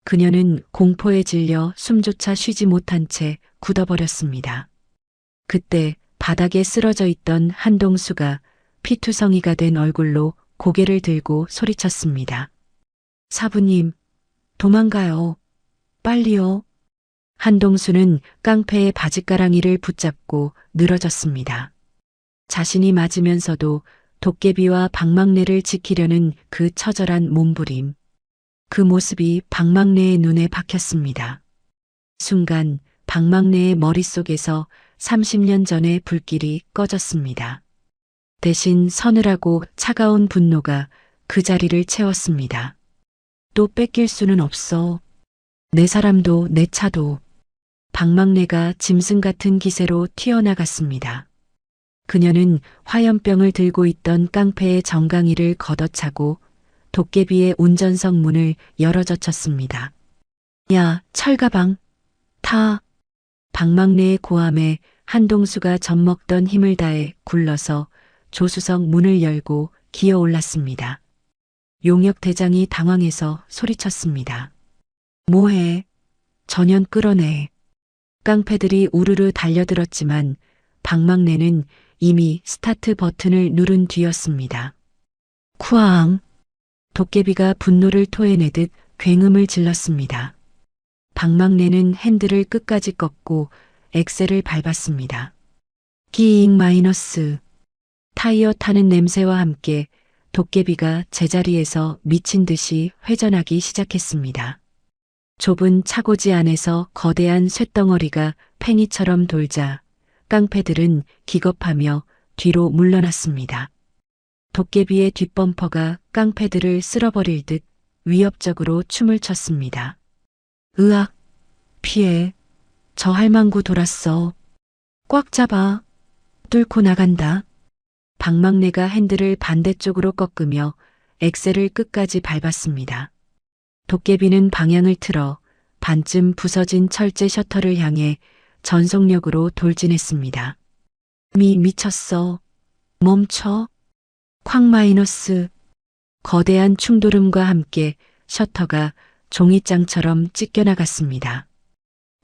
Speaker 1: 그녀는 공포에 질려 숨조차 쉬지 못한 채 굳어버렸습니다. 그때 바닥에 쓰러져 있던 한동수가 피투성이가 된 얼굴로 고개를 들고 소리쳤습니다. 사부님, 도망가요. 빨리요. 한동수는 깡패의 바짓가랑이를 붙잡고 늘어졌습니다. 자신이 맞으면서도 도깨비와 방망래를 지키려는 그 처절한 몸부림. 그 모습이 방망래의 눈에 박혔습니다. 순간 방망래의 머릿속에서 30년 전의 불길이 꺼졌습니다. 대신 서늘하고 차가운 분노가 그 자리를 채웠습니다. 또 뺏길 수는 없어. 내 사람도 내 차도. 방망래가 짐승 같은 기세로 튀어나갔습니다. 그녀는 화염병을 들고 있던 깡패의 정강이를 걷어차고 도깨비의 운전석 문을 열어젖혔습니다. 야, 철가방. 타. 방망래의 고함에 한동수가 젖먹던 힘을 다해 굴러서 조수석 문을 열고 기어 올랐습니다. 용역 대장이 당황해서 소리쳤습니다. 뭐해? 전연 끌어내. 깡패들이 우르르 달려들었지만 방망래는 이미 스타트 버튼을 누른 뒤였습니다. 쿠앙! 도깨비가 분노를 토해내듯 굉음을 질렀습니다. 방망래는 핸들을 끝까지 꺾고 엑셀을 밟았습니다. 끼잉 마이너스. 타이어 타는 냄새와 함께 도깨비가 제자리에서 미친 듯이 회전하기 시작했습니다. 좁은 차고지 안에서 거대한 쇳덩어리가 팽이처럼 돌자 깡패들은 기겁하며 뒤로 물러났습니다. 도깨비의 뒷범퍼가 깡패들을 쓸어버릴 듯 위협적으로 춤을 췄습니다. 으악! 피해! 저 할망구 돌았어. 꽉 잡아. 뚫고 나간다. 방망래가 핸들을 반대쪽으로 꺾으며 엑셀을 끝까지 밟았습니다. 도깨비는 방향을 틀어 반쯤 부서진 철제 셔터를 향해 전속력으로 돌진했습니다. 미쳤어. 멈춰. 쾅 마이너스. 거대한 충돌음과 함께 셔터가 종이장처럼 찢겨나갔습니다.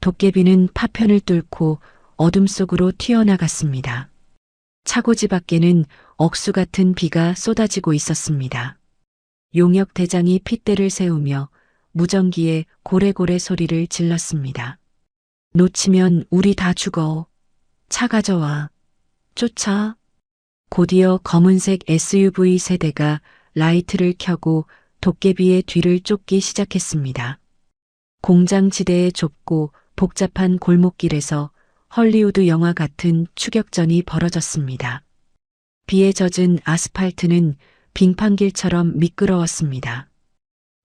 Speaker 1: 도깨비는 파편을 뚫고 어둠 속으로 튀어나갔습니다. 차고지 밖에는 억수 같은 비가 쏟아지고 있었습니다. 용역 대장이 핏대를 세우며 무전기에 고래고래 소리를 질렀습니다. 놓치면 우리 다 죽어. 차 가져와. 쫓아. 곧이어 검은색 SUV 세대가 라이트를 켜고 도깨비의 뒤를 쫓기 시작했습니다. 공장 지대의 좁고 복잡한 골목길에서 헐리우드 영화 같은 추격전이 벌어졌습니다. 비에 젖은 아스팔트는 빙판길처럼 미끄러웠습니다.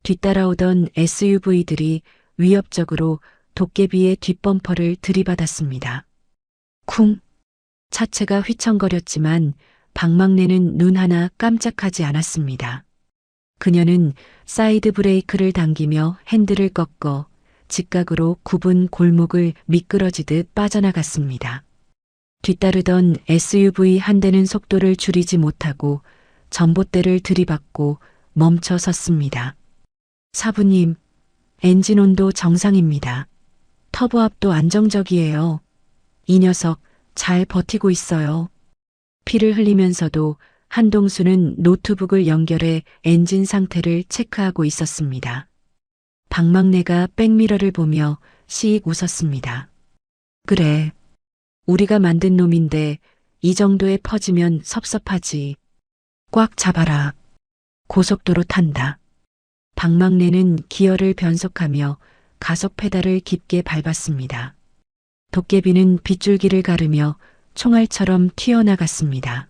Speaker 1: 뒤따라오던 SUV들이 위협적으로 도깨비의 뒷범퍼를 들이받았습니다. 쿵! 차체가 휘청거렸지만 박막내는 눈 하나 깜짝하지 않았습니다. 그녀는 사이드 브레이크를 당기며 핸들을 꺾어 직각으로 굽은 골목을 미끄러지듯 빠져나갔습니다. 뒤따르던 SUV 한 대는 속도를 줄이지 못하고 전봇대를 들이받고 멈춰 섰습니다. 사부님, 엔진 온도 정상입니다. 터보압도 안정적이에요. 이 녀석 잘 버티고 있어요. 피를 흘리면서도 한동수는 노트북을 연결해 엔진 상태를 체크하고 있었습니다. 박막내가 백미러를 보며 시익 웃었습니다. 그래, 우리가 만든 놈인데 이 정도에 퍼지면 섭섭하지. 꽉 잡아라. 고속도로 탄다. 박막내는 기어를 변속하며 가속 페달을 깊게 밟았습니다. 도깨비는 빗줄기를 가르며 총알처럼 튀어나갔습니다.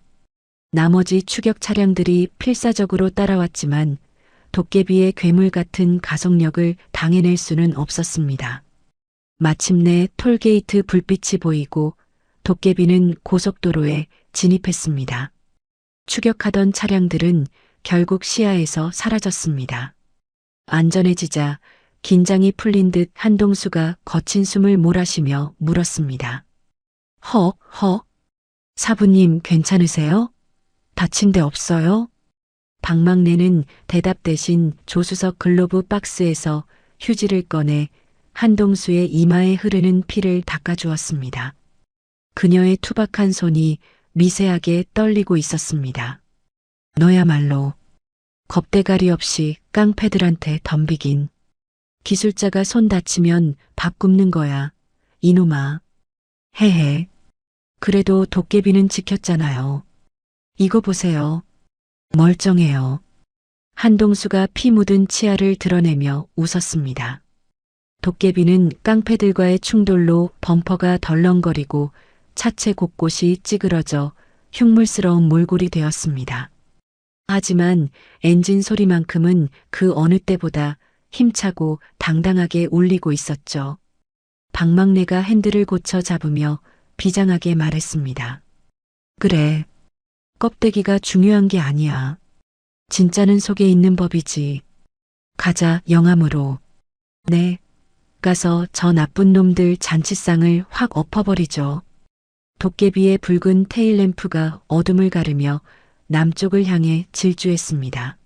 Speaker 1: 나머지 추격 차량들이 필사적으로 따라왔지만 도깨비의 괴물 같은 가속력을 당해낼 수는 없었습니다. 마침내 톨게이트 불빛이 보이고 도깨비는 고속도로에 진입했습니다. 추격하던 차량들은 결국 시야에서 사라졌습니다. 안전해지자 긴장이 풀린 듯 한동수가 거친 숨을 몰아쉬며 물었습니다. 허. 사부님 괜찮으세요? 다친 데 없어요? 박막내는 대답 대신 조수석 글로브 박스에서 휴지를 꺼내 한동수의 이마에 흐르는 피를 닦아주었습니다. 그녀의 투박한 손이 미세하게 떨리고 있었습니다. 너야말로 겁대가리 없이 깡패들한테 덤비긴. 기술자가 손 다치면 밥 굽는 거야. 이놈아. 헤헤. 그래도 도깨비는 지켰잖아요. 이거 보세요. 멀쩡해요. 한동수가 피 묻은 치아를 드러내며 웃었습니다. 도깨비는 깡패들과의 충돌로 범퍼가 덜렁거리고 차체 곳곳이 찌그러져 흉물스러운 몰골이 되었습니다. 하지만 엔진 소리만큼은 그 어느 때보다 힘차고 당당하게 울리고 있었죠. 박막내가 핸들을 고쳐 잡으며 비장하게 말했습니다. 그래, 껍데기가 중요한 게 아니야. 진짜는 속에 있는 법이지. 가자, 영암으로. 네, 가서 저 나쁜 놈들 잔치상을 확 엎어버리죠. 도깨비의 붉은 테일램프가 어둠을 가르며 남쪽을 향해 질주했습니다.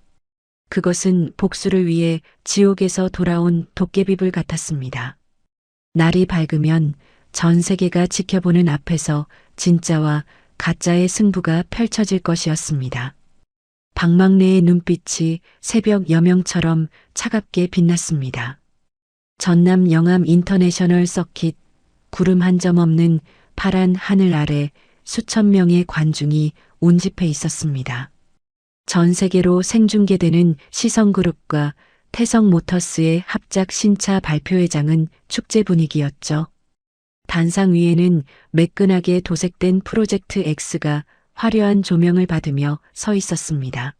Speaker 1: 그것은 복수를 위해 지옥에서 돌아온 도깨비불 같았습니다. 날이 밝으면 전 세계가 지켜보는 앞에서 진짜와 가짜의 승부가 펼쳐질 것이었습니다. 박막내의 눈빛이 새벽 여명처럼 차갑게 빛났습니다. 전남 영암 인터내셔널 서킷, 구름 한 점 없는 파란 하늘 아래 수천 명의 관중이 운집해 있었습니다. 전 세계로 생중계되는 시성그룹과 태성모터스의 합작 신차 발표회장은 축제 분위기였죠. 단상 위에는 매끈하게 도색된 프로젝트 X가 화려한 조명을 받으며 서 있었습니다.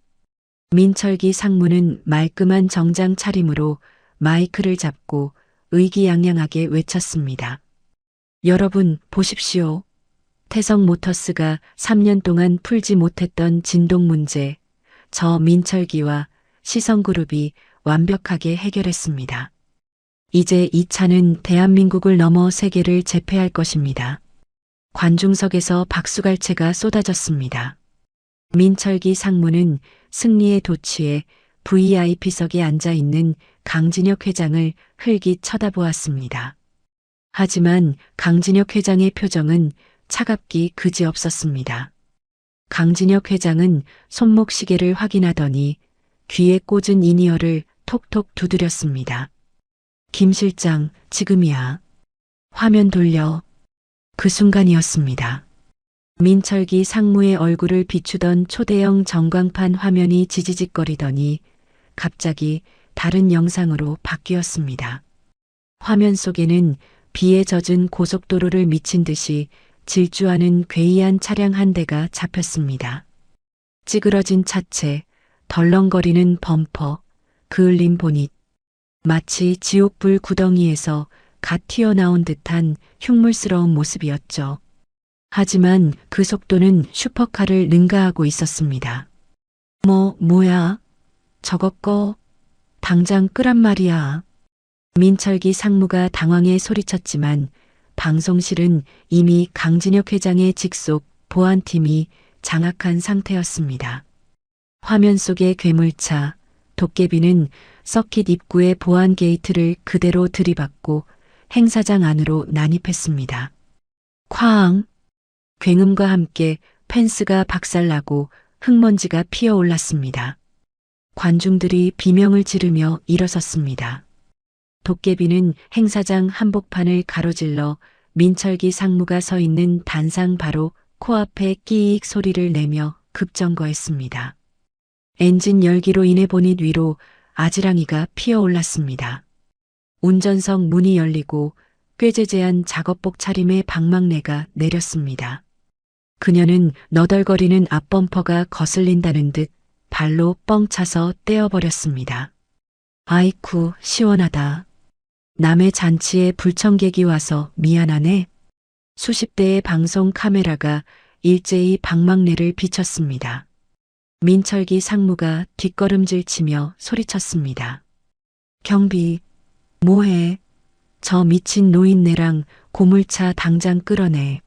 Speaker 1: 민철기 상무는 말끔한 정장 차림으로 마이크를 잡고 의기양양하게 외쳤습니다. 여러분 보십시오. 태성모터스가 3년 동안 풀지 못했던 진동 문제, 저 민철기와 시성그룹이 완벽하게 해결했습니다. 이제 이 차는 대한민국을 넘어 세계를 제패할 것입니다. 관중석에서 박수갈채가 쏟아졌습니다. 민철기 상무는 승리의 도취에 VIP석에 앉아 있는 강진혁 회장을 흘깃 쳐다보았습니다. 하지만 강진혁 회장의 표정은 차갑기 그지없었습니다. 강진혁 회장은 손목시계를 확인하더니 귀에 꽂은 이니어를 톡톡 두드렸습니다. 김 실장, 지금이야. 화면 돌려. 그 순간이었습니다. 민철기 상무의 얼굴을 비추던 초대형 전광판 화면이 지지직거리더니 갑자기 다른 영상으로 바뀌었습니다. 화면 속에는 비에 젖은 고속도로를 미친 듯이 질주하는 괴이한 차량 한 대가 잡혔습니다. 찌그러진 차체, 덜렁거리는 범퍼, 그을린 보닛, 마치 지옥불 구덩이에서 갓 튀어나온 듯한 흉물스러운 모습이었죠. 하지만 그 속도는 슈퍼카를 능가하고 있었습니다. 뭐야? 저거 꺼. 당장 끄란 말이야. 민철기 상무가 당황해 소리쳤지만 방송실은 이미 강진혁 회장의 직속 보안팀이 장악한 상태였습니다. 화면 속의 괴물차, 도깨비는 서킷 입구의 보안 게이트를 그대로 들이받고 행사장 안으로 난입했습니다. 쾅! 굉음과 함께 펜스가 박살나고 흙먼지가 피어올랐습니다. 관중들이 비명을 지르며 일어섰습니다. 도깨비는 행사장 한복판을 가로질러 민철기 상무가 서 있는 단상 바로 코앞에 끼익 소리를 내며 급정거했습니다. 엔진 열기로 인해 보닛 위로 아지랑이가 피어올랐습니다. 운전석 문이 열리고 꾀재재한 작업복 차림의 방망래가 내렸습니다. 그녀는 너덜거리는 앞범퍼가 거슬린다는 듯 발로 뻥 차서 떼어버렸습니다. 아이쿠, 시원하다. 남의 잔치에 불청객이 와서 미안하네. 수십 대의 방송 카메라가 일제히 방망래를 비쳤습니다. 민철기 상무가 뒷걸음질 치며 소리쳤습니다. 경비, 뭐해? 저 미친 노인네랑 고물차 당장 끌어내.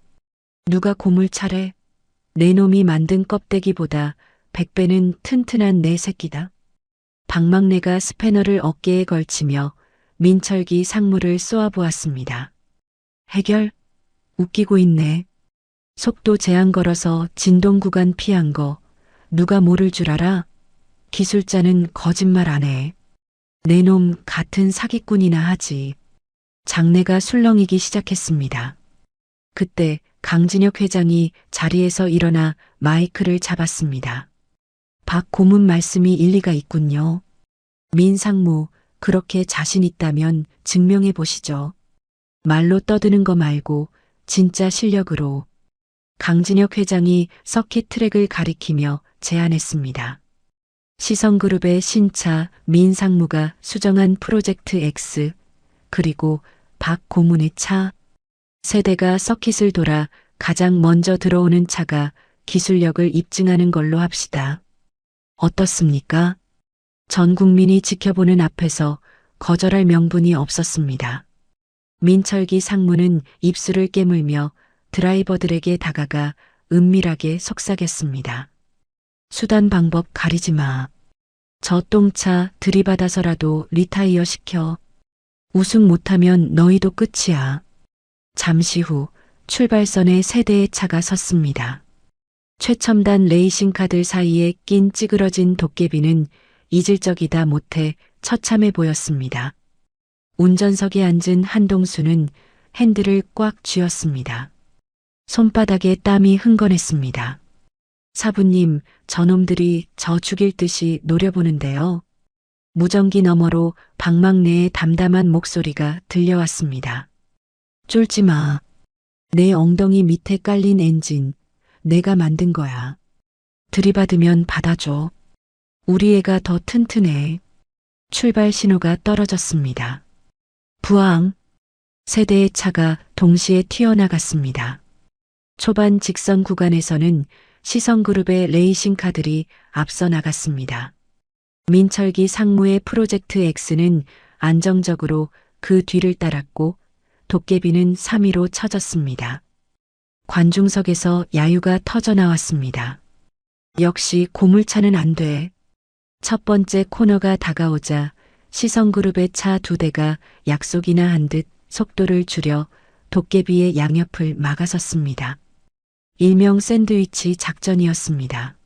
Speaker 1: 누가 고물차래? 내 놈이 만든 껍데기보다 100배는 튼튼한 내 새끼다. 방망래가 스패너를 어깨에 걸치며 민철기 상무를 쏘아보았습니다. 해결? 웃기고 있네. 속도 제한 걸어서 진동 구간 피한 거 누가 모를 줄 알아? 기술자는 거짓말 안 해. 내 놈 같은 사기꾼이나 하지. 장내가 술렁이기 시작했습니다. 그때 강진혁 회장이 자리에서 일어나 마이크를 잡았습니다. 박 고문 말씀이 일리가 있군요. 민 상무, 그렇게 자신 있다면 증명해 보시죠. 말로 떠드는 거 말고 진짜 실력으로. 강진혁 회장이 서킷 트랙을 가리키며 제안했습니다. 시성그룹의 신차 민 상무가 수정한 프로젝트 X, 그리고 박 고문의 차. 세대가 서킷을 돌아 가장 먼저 들어오는 차가 기술력을 입증하는 걸로 합시다. 어떻습니까? 전 국민이 지켜보는 앞에서 거절할 명분이 없었습니다. 민철기 상무는 입술을 깨물며 드라이버들에게 다가가 은밀하게 속삭였습니다. 수단 방법 가리지 마. 저 똥차 들이받아서라도 리타이어 시켜. 우승 못하면 너희도 끝이야. 잠시 후 출발선에 세 대의 차가 섰습니다. 최첨단 레이싱카들 사이에 낀 찌그러진 도깨비는 이질적이다 못해 처참해 보였습니다. 운전석에 앉은 한동수는 핸들을 꽉 쥐었습니다. 손바닥에 땀이 흥건했습니다. 사부님, 저놈들이 저 죽일 듯이 노려보는데요. 무전기 너머로 방망래의 담담한 목소리가 들려왔습니다. 쫄지 마. 내 엉덩이 밑에 깔린 엔진, 내가 만든 거야. 들이받으면 받아줘. 우리 애가 더 튼튼해. 출발 신호가 떨어졌습니다. 부앙. 세 대의 차가 동시에 튀어나갔습니다. 초반 직선 구간에서는 시성그룹의 레이싱카들이 앞서 나갔습니다. 민철기 상무의 프로젝트 X는 안정적으로 그 뒤를 따랐고 도깨비는 3위로 쳐졌습니다. 관중석에서 야유가 터져나왔습니다. 역시 고물차는 안 돼. 첫 번째 코너가 다가오자 시성그룹의 차 2대가 약속이나 한 듯 속도를 줄여 도깨비의 양옆을 막아섰습니다. 일명 샌드위치 작전이었습니다.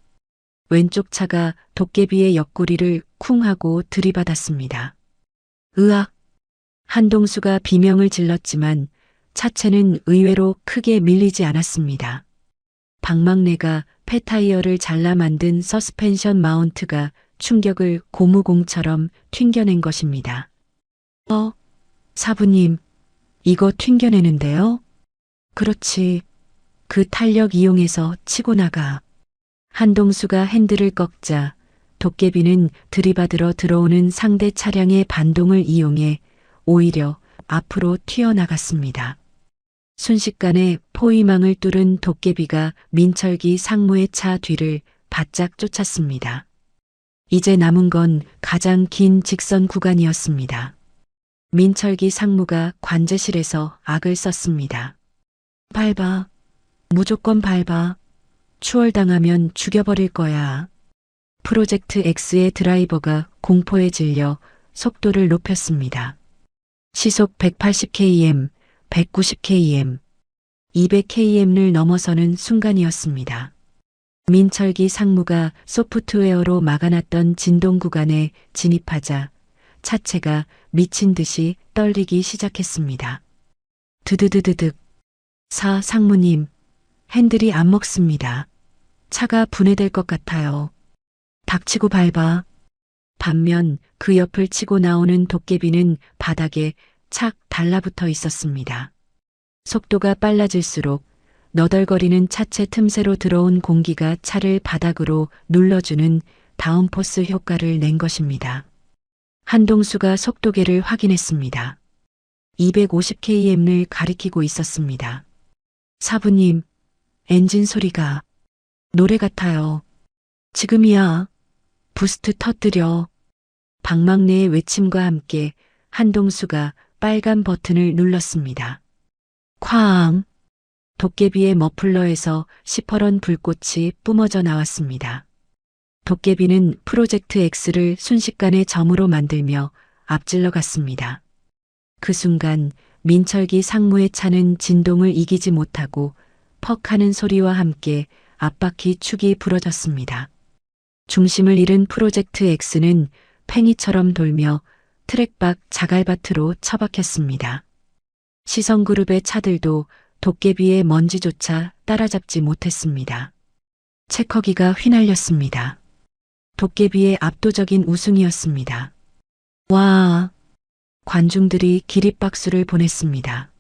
Speaker 1: 왼쪽 차가 도깨비의 옆구리를 쿵 하고 들이받았습니다. 으악! 한동수가 비명을 질렀지만 차체는 의외로 크게 밀리지 않았습니다. 방망내가 폐타이어를 잘라 만든 서스펜션 마운트가 충격을 고무공처럼 튕겨낸 것입니다. 사부님, 이거 튕겨내는데요? 그렇지. 그 탄력 이용해서 치고 나가. 한동수가 핸들을 꺾자 도깨비는 들이받으러 들어오는 상대 차량의 반동을 이용해 오히려 앞으로 튀어나갔습니다. 순식간에 포위망을 뚫은 도깨비가 민철기 상무의 차 뒤를 바짝 쫓았습니다. 이제 남은 건 가장 긴 직선 구간이었습니다. 민철기 상무가 관제실에서 악을 썼습니다. 밟아. 무조건 밟아. 추월당하면 죽여버릴 거야. 프로젝트 X의 드라이버가 공포에 질려 속도를 높였습니다. 시속 180km, 190km, 200km를 넘어서는 순간이었습니다. 민철기 상무가 소프트웨어로 막아놨던 진동 구간에 진입하자 차체가 미친 듯이 떨리기 시작했습니다. 드드드드득. 상무님, 핸들이 안 먹습니다. 차가 분해될 것 같아요. 닥치고 밟아. 반면 그 옆을 치고 나오는 도깨비는 바닥에 착 달라붙어 있었습니다. 속도가 빨라질수록 너덜거리는 차체 틈새로 들어온 공기가 차를 바닥으로 눌러주는 다운포스 효과를 낸 것입니다. 한동수가 속도계를 확인했습니다. 250km를 가리키고 있었습니다. 사부님, 엔진 소리가 노래 같아요. 지금이야. 부스트 터뜨려. 방망내의 외침과 함께 한동수가 빨간 버튼을 눌렀습니다. 쾅! 도깨비의 머플러에서 시퍼런 불꽃이 뿜어져 나왔습니다. 도깨비는 프로젝트 X를 순식간에 점으로 만들며 앞질러 갔습니다. 그 순간 민철기 상무의 차는 진동을 이기지 못하고 퍽 하는 소리와 함께 앞바퀴 축이 부러졌습니다. 중심을 잃은 프로젝트 X는 팽이처럼 돌며 트랙 밖 자갈밭으로 처박혔습니다. 시성그룹의 차들도 도깨비의 먼지조차 따라잡지 못했습니다. 체커기가 휘날렸습니다. 도깨비의 압도적인 우승이었습니다. 와! 관중들이 기립박수를 보냈습니다.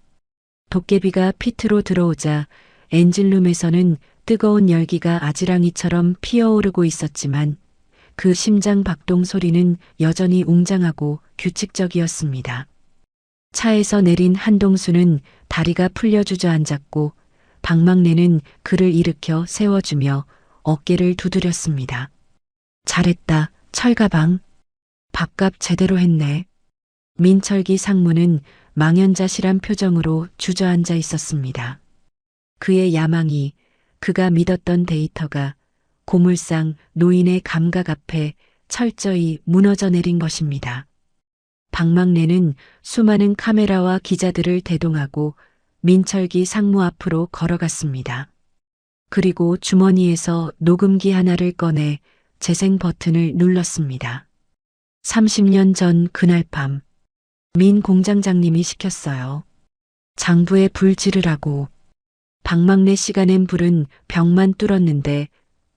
Speaker 1: 도깨비가 피트로 들어오자 엔진룸에서는 뜨거운 열기가 아지랑이처럼 피어오르고 있었지만 그 심장 박동 소리는 여전히 웅장하고 규칙적이었습니다. 차에서 내린 한동수는 다리가 풀려 주저앉았고 방망내는 그를 일으켜 세워주며 어깨를 두드렸습니다. 잘했다, 철가방. 밥값 제대로 했네. 민철기 상무는 망연자실한 표정으로 주저앉아 있었습니다. 그의 야망이, 그가 믿었던 데이터가 고물상 노인의 감각 앞에 철저히 무너져 내린 것입니다. 방망내는 수많은 카메라와 기자들을 대동하고 민철기 상무 앞으로 걸어갔습니다. 그리고 주머니에서 녹음기 하나를 꺼내 재생 버튼을 눌렀습니다. 30년 전 그날 밤, 민 공장장님이 시켰어요. 장부에 불 지르라고. 방망내 씨가 낸 불은 벽만 뚫었는데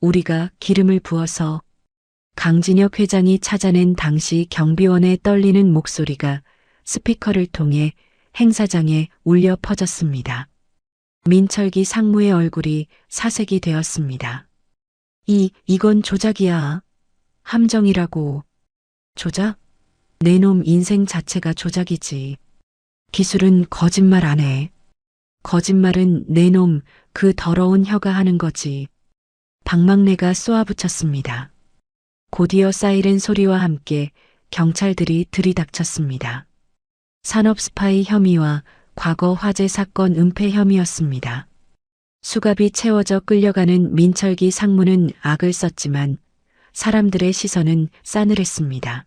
Speaker 1: 우리가 기름을 부어서. 강진혁 회장이 찾아낸 당시 경비원의 떨리는 목소리가 스피커를 통해 행사장에 울려 퍼졌습니다. 민철기 상무의 얼굴이 사색이 되었습니다. 이건 조작이야. 함정이라고. 조작? 내 놈 인생 자체가 조작이지. 기술은 거짓말 안 해. 거짓말은 내 놈 그 더러운 혀가 하는 거지. 방망내가 쏘아붙였습니다. 곧이어 사이렌 소리와 함께 경찰들이 들이닥쳤습니다. 산업 스파이 혐의와 과거 화재 사건 은폐 혐의였습니다. 수갑이 채워져 끌려가는 민철기 상무는 악을 썼지만 사람들의 시선은 싸늘했습니다.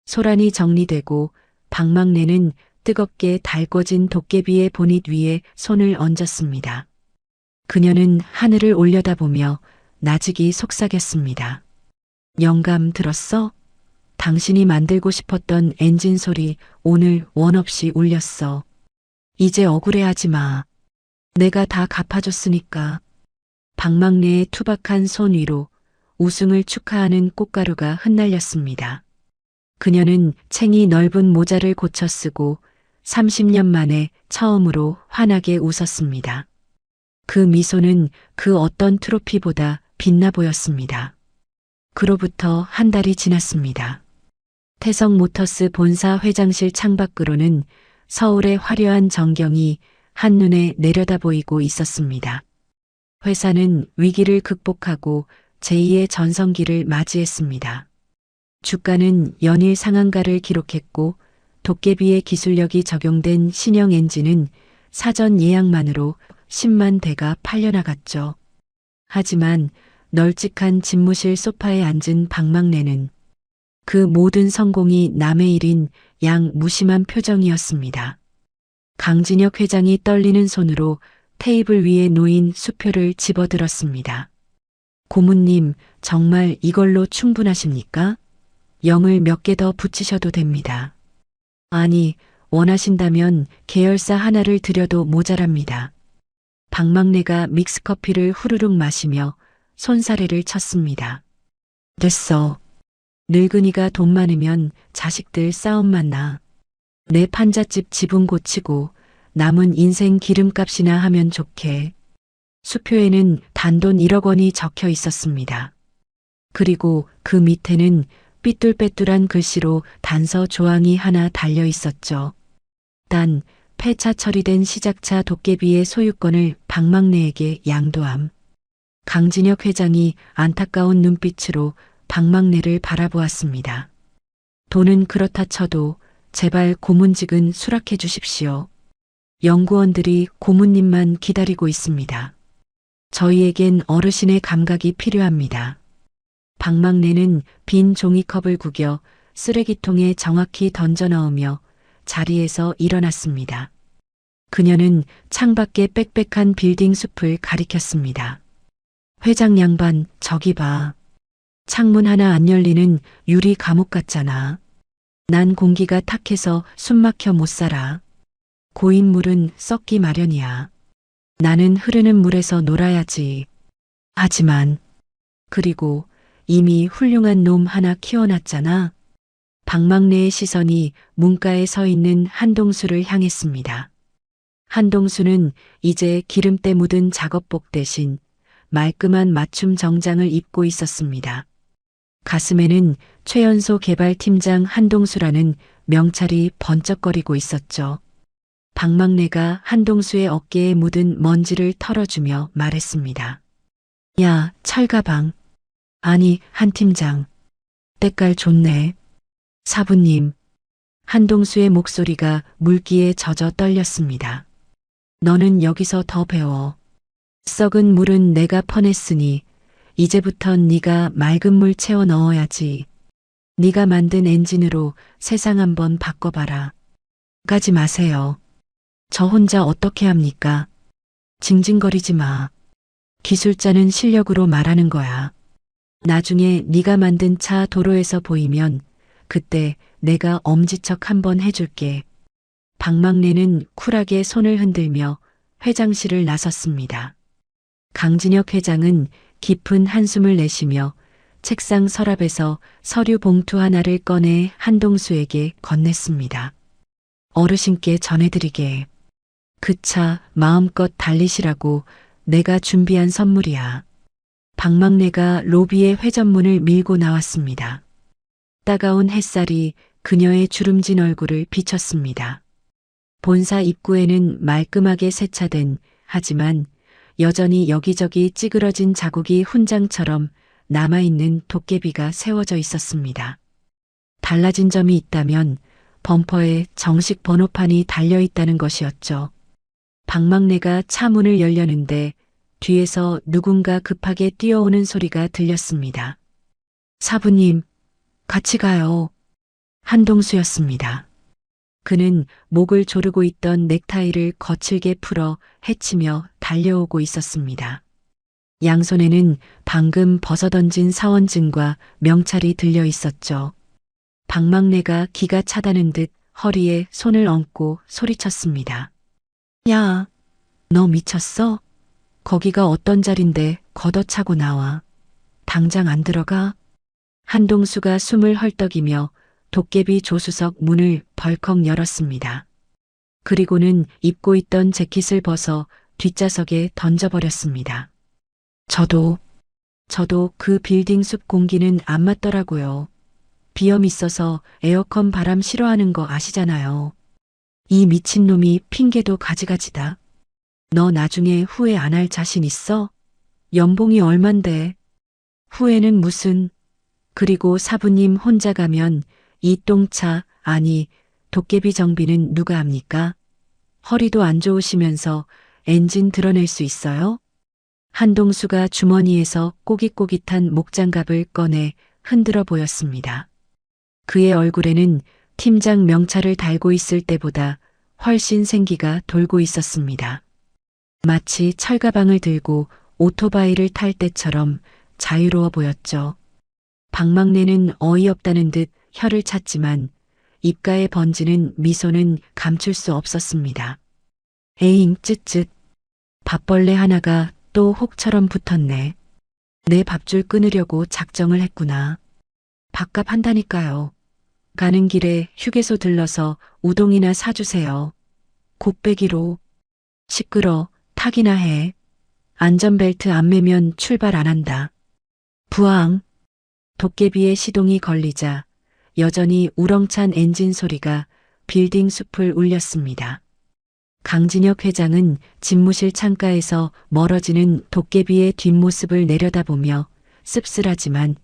Speaker 1: 소란이 정리되고 방망내는 뜨겁게 달궈진 도깨비의 보닛 위에 손을 얹었습니다. 그녀는 하늘을 올려다보며 나직이 속삭였습니다. 영감 들었어? 당신이 만들고 싶었던 엔진 소리 오늘 원 없이 울렸어. 이제 억울해하지 마. 내가 다 갚아줬으니까. 방망래의 투박한 손 위로 우승을 축하하는 꽃가루가 흩날렸습니다. 그녀는 챙이 넓은 모자를 고쳐 쓰고 30년 만에 처음으로 환하게 웃었습니다. 그 미소는 그 어떤 트로피보다 빛나 보였습니다. 그로부터 한 달이 지났습니다. 태성 모터스 본사 회장실 창밖으로는 서울의 화려한 전경이 한눈에 내려다 보이고 있었습니다. 회사는 위기를 극복하고 제2의 전성기를 맞이했습니다. 주가는 연일 상한가를 기록했고 도깨비의 기술력이 적용된 신형 엔진은 사전 예약만으로 10만 대가 팔려나갔죠. 하지만 널찍한 집무실 소파에 앉은 박막래는 그 모든 성공이 남의 일인 양 무심한 표정이었습니다. 강진혁 회장이 떨리는 손으로 테이블 위에 놓인 수표를 집어들었습니다. 고문님, 정말 이걸로 충분하십니까? 0을 몇 개 더 붙이셔도 됩니다. 아니, 원하신다면 계열사 하나를 드려도 모자랍니다. 박막래가 믹스커피를 후루룩 마시며 손사래를 쳤습니다. 됐어. 늙은이가 돈 많으면 자식들 싸움만 나. 내 판잣집 지분 고치고 남은 인생 기름값이나 하면 좋게. 수표에는 단돈 1억 원이 적혀 있었습니다. 그리고 그 밑에는 삐뚤빼뚤한 글씨로 단서 조항이 하나 달려 있었죠. 단, 폐차 처리된 시작차 도깨비의 소유권을 박막래에게 양도함. 강진혁 회장이 안타까운 눈빛으로 박막래를 바라보았습니다. 돈은 그렇다 쳐도 제발 고문직은 수락해 주십시오. 연구원들이 고문님만 기다리고 있습니다. 저희에겐 어르신의 감각이 필요합니다. 박막래는 빈 종이컵을 구겨 쓰레기통에 정확히 던져 넣으며 자리에서 일어났습니다. 그녀는 창밖의 빽빽한 빌딩 숲을 가리켰습니다. 회장 양반, 저기 봐. 창문 하나 안 열리는 유리 감옥 같잖아. 난 공기가 탁해서 숨 막혀 못 살아. 고인물은 썩기 마련이야. 나는 흐르는 물에서 놀아야지. 하지만, 그리고 이미 훌륭한 놈 하나 키워놨잖아. 박막래의 시선이 문가에 서 있는 한동수를 향했습니다. 한동수는 이제 기름때 묻은 작업복 대신 말끔한 맞춤 정장을 입고 있었습니다. 가슴에는 최연소 개발팀장 한동수라는 명찰이 번쩍거리고 있었죠. 박막래가 한동수의 어깨에 묻은 먼지를 털어주며 말했습니다. 야, 철가방. 아니, 한 팀장. 때깔 좋네. 사부님. 한동수의 목소리가 물기에 젖어 떨렸습니다. 너는 여기서 더 배워. 썩은 물은 내가 퍼냈으니 이제부턴 네가 맑은 물 채워 넣어야지. 네가 만든 엔진으로 세상 한번 바꿔봐라. 가지 마세요. 저 혼자 어떻게 합니까? 징징거리지 마. 기술자는 실력으로 말하는 거야. 나중에 네가 만든 차 도로에서 보이면 그때 내가 엄지척 한번 해줄게. 박막래는 쿨하게 손을 흔들며 회장실을 나섰습니다. 강진혁 회장은 깊은 한숨을 내쉬며 책상 서랍에서 서류 봉투 하나를 꺼내 한동수에게 건넸습니다. 어르신께 전해드리게. 그 차 마음껏 달리시라고 내가 준비한 선물이야. 박막래가 로비의 회전문을 밀고 나왔습니다. 따가운 햇살이 그녀의 주름진 얼굴을 비쳤습니다. 본사 입구에는 말끔하게 세차된 하지만 여전히 여기저기 찌그러진 자국이 훈장처럼 남아있는 도깨비가 세워져 있었습니다. 달라진 점이 있다면 범퍼에 정식 번호판이 달려있다는 것이었죠. 박막래가 차 문을 열려는데 뒤에서 누군가 급하게 뛰어오는 소리가 들렸습니다. 사부님, 같이 가요. 한동수였습니다. 그는 목을 조르고 있던 넥타이를 거칠게 풀어 해치며 달려오고 있었습니다. 양손에는 방금 벗어던진 사원증과 명찰이 들려 있었죠. 박막내가 기가 차다는 듯 허리에 손을 얹고 소리쳤습니다. 야, 너 미쳤어? 거기가 어떤 자린데 걷어차고 나와. 당장 안 들어가? 한동수가 숨을 헐떡이며 도깨비 조수석 문을 벌컥 열었습니다. 그리고는 입고 있던 재킷을 벗어 뒷좌석에 던져버렸습니다. 저도 그 빌딩 숲 공기는 안 맞더라고요. 비염 있어서 에어컨 바람 싫어하는 거 아시잖아요. 이 미친놈이 핑계도 가지가지다. 너 나중에 후회 안 할 자신 있어? 연봉이 얼만데? 후회는 무슨. 그리고 사부님 혼자 가면 이 똥차, 아니 도깨비 정비는 누가 합니까? 허리도 안 좋으시면서 엔진 드러낼 수 있어요? 한동수가 주머니에서 꼬깃꼬깃한 목장갑을 꺼내 흔들어 보였습니다. 그의 얼굴에는 팀장 명찰을 달고 있을 때보다 훨씬 생기가 돌고 있었습니다. 마치 철가방을 들고 오토바이를 탈 때처럼 자유로워 보였죠. 박막내는 어이없다는 듯 혀를 찼지만 입가에 번지는 미소는 감출 수 없었습니다. 에잉 쯧쯧. 밥벌레 하나가 또 혹처럼 붙었네. 내 밥줄 끊으려고 작정을 했구나. 밥값 한다니까요. 가는 길에 휴게소 들러서 우동이나 사주세요. 곱빼기로. 시끄러. 타기나 해. 안전벨트 안 매면 출발 안 한다. 부앙. 도깨비의 시동이 걸리자 여전히 우렁찬 엔진 소리가 빌딩 숲을 울렸습니다. 강진혁 회장은 집무실 창가에서 멀어지는 도깨비의 뒷모습을 내려다보며 씁쓸하지만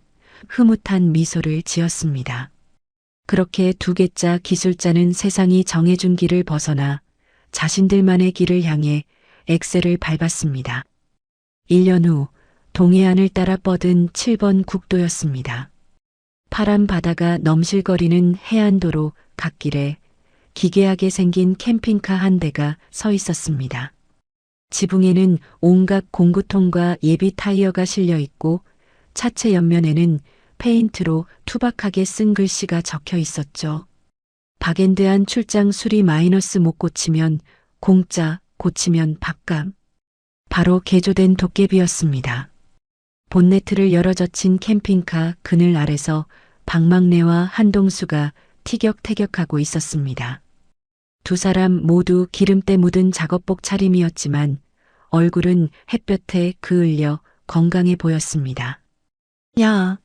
Speaker 1: 흐뭇한 미소를 지었습니다. 그렇게 두 개짜 기술자는 세상이 정해준 길을 벗어나 자신들만의 길을 향해 엑셀을 밟았습니다. 1년 후 동해안을 따라 뻗은 7번 국도였습니다. 파란 바다가 넘실거리는 해안도로 갓길에 기괴하게 생긴 캠핑카 한 대가 서 있었습니다. 지붕에는 온갖 공구통과 예비 타이어가 실려 있고 차체 옆면에는 페인트로 투박하게 쓴 글씨가 적혀 있었죠. 박앤드한 출장 수리 마이너스 못 고치면 공짜, 고치면 밥값. 바로 개조된 도깨비였습니다. 본네트를 열어젖힌 캠핑카 그늘 아래서 박막내와 한동수가 티격태격하고 있었습니다. 두 사람 모두 기름때 묻은 작업복 차림이었지만 얼굴은 햇볕에 그을려 건강해 보였습니다. 야,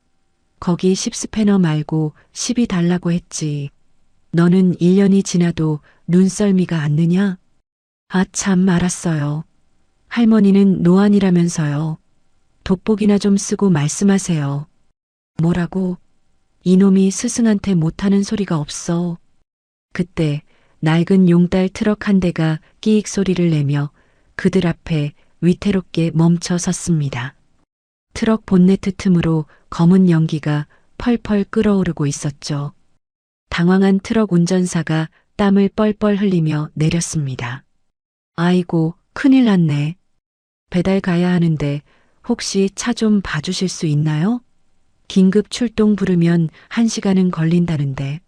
Speaker 1: 거기 10스패너 말고 10이 달라고 했지. 너는 1년이 지나도 눈썰미가 안 느냐? 아 참 알았어요. 할머니는 노안이라면서요. 돋보기나 좀 쓰고 말씀하세요. 뭐라고? 이놈이 스승한테 못하는 소리가 없어. 그때 낡은 용달 트럭 한 대가 끼익 소리를 내며 그들 앞에 위태롭게 멈춰 섰습니다. 트럭 본네트 틈으로 검은 연기가 펄펄 끓어오르고 있었죠. 당황한 트럭 운전사가 땀을 뻘뻘 흘리며 내렸습니다. 아이고, 큰일 났네. 배달 가야 하는데 혹시 차 좀 봐주실 수 있나요? 긴급 출동 부르면 1시간은 걸린다는데.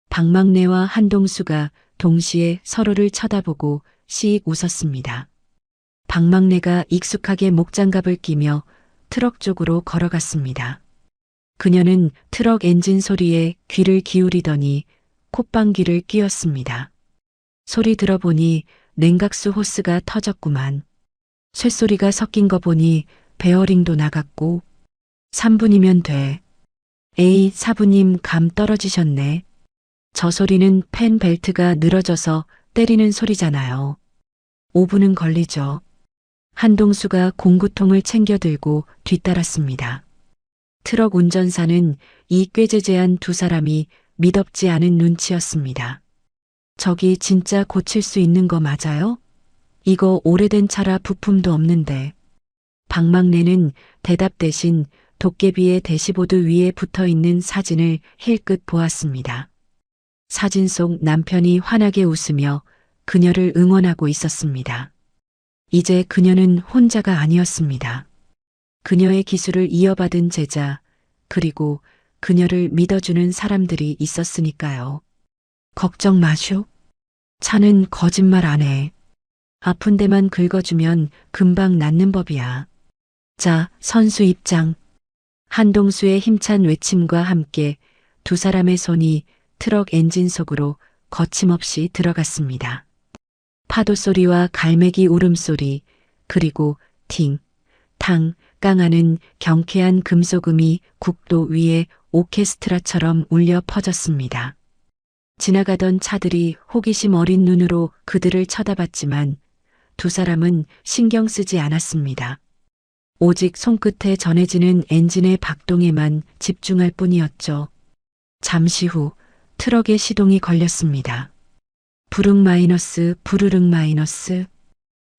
Speaker 1: 박막내와 한동수가 동시에 서로를 쳐다보고 씩 웃었습니다. 박막내가 익숙하게 목장갑을 끼며 트럭 쪽으로 걸어갔습니다. 그녀는 트럭 엔진 소리에 귀를 기울이더니 콧방귀를 뀌었습니다. 소리 들어보니 냉각수 호스가 터졌구만. 쇳소리가 섞인 거 보니 베어링도 나갔고 3분이면 돼. 에이 사부님 감 떨어지셨네. 저 소리는 펜 벨트가 늘어져서 때리는 소리잖아요. 5분은 걸리죠. 한동수가 공구통을 챙겨 들고 뒤따랐습니다. 트럭 운전사는 이 꾀죄죄한 두 사람이 미덥지 않은 눈치였습니다. 저기 진짜 고칠 수 있는 거 맞아요? 이거 오래된 차라 부품도 없는데. 박막내는 대답 대신 도깨비의 대시보드 위에 붙어 있는 사진을 힐끗 보았습니다. 사진 속 남편이 환하게 웃으며 그녀를 응원하고 있었습니다. 이제 그녀는 혼자가 아니었습니다. 그녀의 기술을 이어받은 제자, 그리고 그녀를 믿어주는 사람들이 있었으니까요. 걱정 마쇼. 차는 거짓말 안 해. 아픈 데만 긁어주면 금방 낫는 법이야. 자, 선수 입장. 한동수의 힘찬 외침과 함께 두 사람의 손이 트럭 엔진 속으로 거침없이 들어갔습니다. 파도 소리와 갈매기 울음소리, 그리고 팅, 탕, 깡하는 경쾌한 금속음이 국도 위에 오케스트라처럼 울려 퍼졌습니다. 지나가던 차들이 호기심 어린 눈으로 그들을 쳐다봤지만 두 사람은 신경 쓰지 않았습니다. 오직 손끝에 전해지는 엔진의 박동에만 집중할 뿐이었죠. 잠시 후 트럭의 시동이 걸렸습니다. 부릉 마이너스 부르릉 마이너스.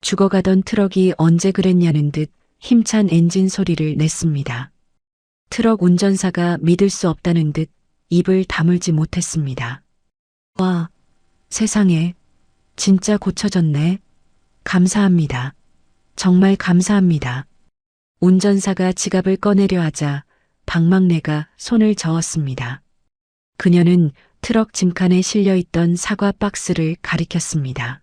Speaker 1: 죽어가던 트럭이 언제 그랬냐는 듯 힘찬 엔진 소리를 냈습니다. 트럭 운전사가 믿을 수 없다는 듯 입을 다물지 못했습니다. 와, 세상에, 진짜 고쳐졌네. 감사합니다. 정말 감사합니다. 운전사가 지갑을 꺼내려 하자 박막내가 손을 저었습니다. 그녀는 트럭 짐칸에 실려있던 사과 박스를 가리켰습니다.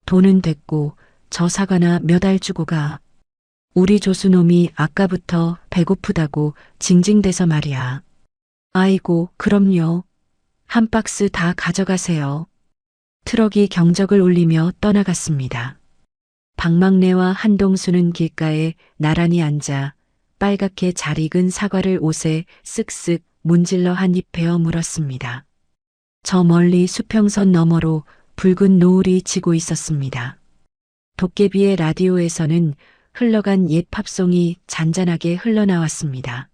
Speaker 1: 돈은 됐고 저 사과나 몇 알 주고 가. 우리 조수놈이 아까부터 배고프다고 징징대서 말이야. 아이고, 그럼요. 한 박스 다 가져가세요. 트럭이 경적을 울리며 떠나갔습니다. 박막내와 한동수는 길가에 나란히 앉아 빨갛게 잘 익은 사과를 옷에 쓱쓱 문질러 한 입 베어 물었습니다. 저 멀리 수평선 너머로 붉은 노을이 지고 있었습니다. 도깨비의 라디오에서는 흘러간 옛 팝송이 잔잔하게 흘러나왔습니다.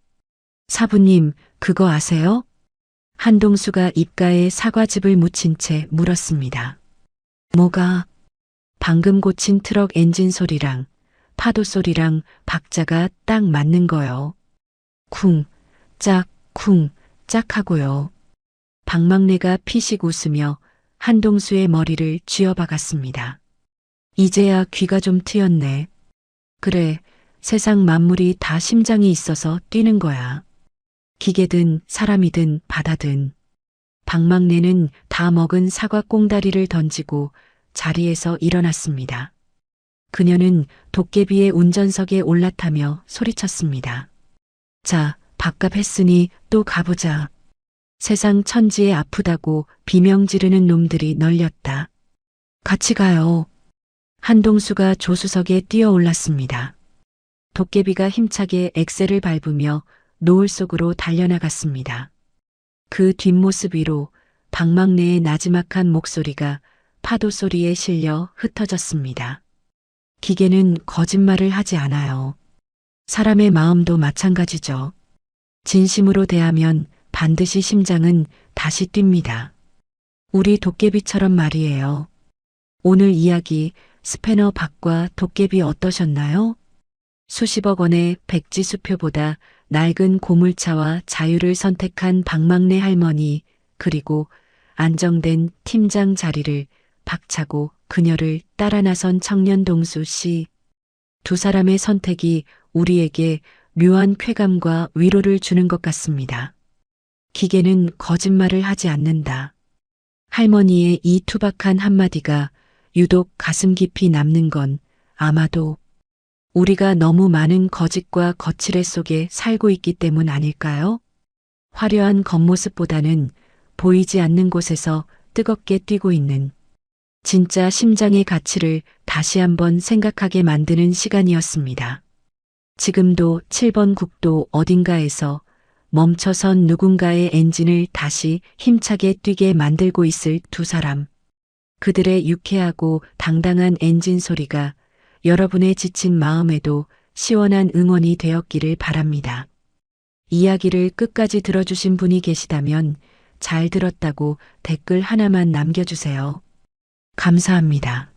Speaker 1: 사부님, 그거 아세요? 한동수가 입가에 사과즙을 묻힌 채 물었습니다. 뭐가? 방금 고친 트럭 엔진 소리랑 파도 소리랑 박자가 딱 맞는 거요. 쿵, 짝, 쿵, 짝 하고요. 박막내가 피식 웃으며 한동수의 머리를 쥐어박았습니다. 이제야 귀가 좀 트였네. 그래, 세상 만물이 다 심장이 있어서 뛰는 거야. 기계든 사람이든 바다든. 박막내는 다 먹은 사과 꽁다리를 던지고 자리에서 일어났습니다. 그녀는 도깨비의 운전석에 올라타며 소리쳤습니다. 자, 밥값 했으니 또 가보자. 세상 천지에 아프다고 비명 지르는 놈들이 널렸다. 같이 가요. 한동수가 조수석에 뛰어 올랐습니다. 도깨비가 힘차게 엑셀을 밟으며 노을 속으로 달려나갔습니다. 그 뒷모습 위로 박막내의 나지막한 목소리가 파도 소리에 실려 흩어졌습니다. 기계는 거짓말을 하지 않아요. 사람의 마음도 마찬가지죠. 진심으로 대하면 반드시 심장은 다시 뜁니다. 우리 도깨비처럼 말이에요. 오늘 이야기 스패너 박과 도깨비 어떠셨나요? 수십억 원의 백지수표보다 낡은 고물차와 자유를 선택한 박막내 할머니, 그리고 안정된 팀장 자리를 박차고 그녀를 따라 나선 청년 동수 씨. 두 사람의 선택이 우리에게 묘한 쾌감과 위로를 주는 것 같습니다. 기계는 거짓말을 하지 않는다. 할머니의 이 투박한 한마디가 유독 가슴 깊이 남는 건 아마도 우리가 너무 많은 거짓과 거칠애 속에 살고 있기 때문 아닐까요? 화려한 겉모습보다는 보이지 않는 곳에서 뜨겁게 뛰고 있는 진짜 심장의 가치를 다시 한번 생각하게 만드는 시간이었습니다. 지금도 7번 국도 어딘가에서 멈춰선 누군가의 엔진을 다시 힘차게 뛰게 만들고 있을 두 사람. 그들의 유쾌하고 당당한 엔진 소리가 여러분의 지친 마음에도 시원한 응원이 되었기를 바랍니다. 이야기를 끝까지 들어주신 분이 계시다면 잘 들었다고 댓글 하나만 남겨주세요. 감사합니다.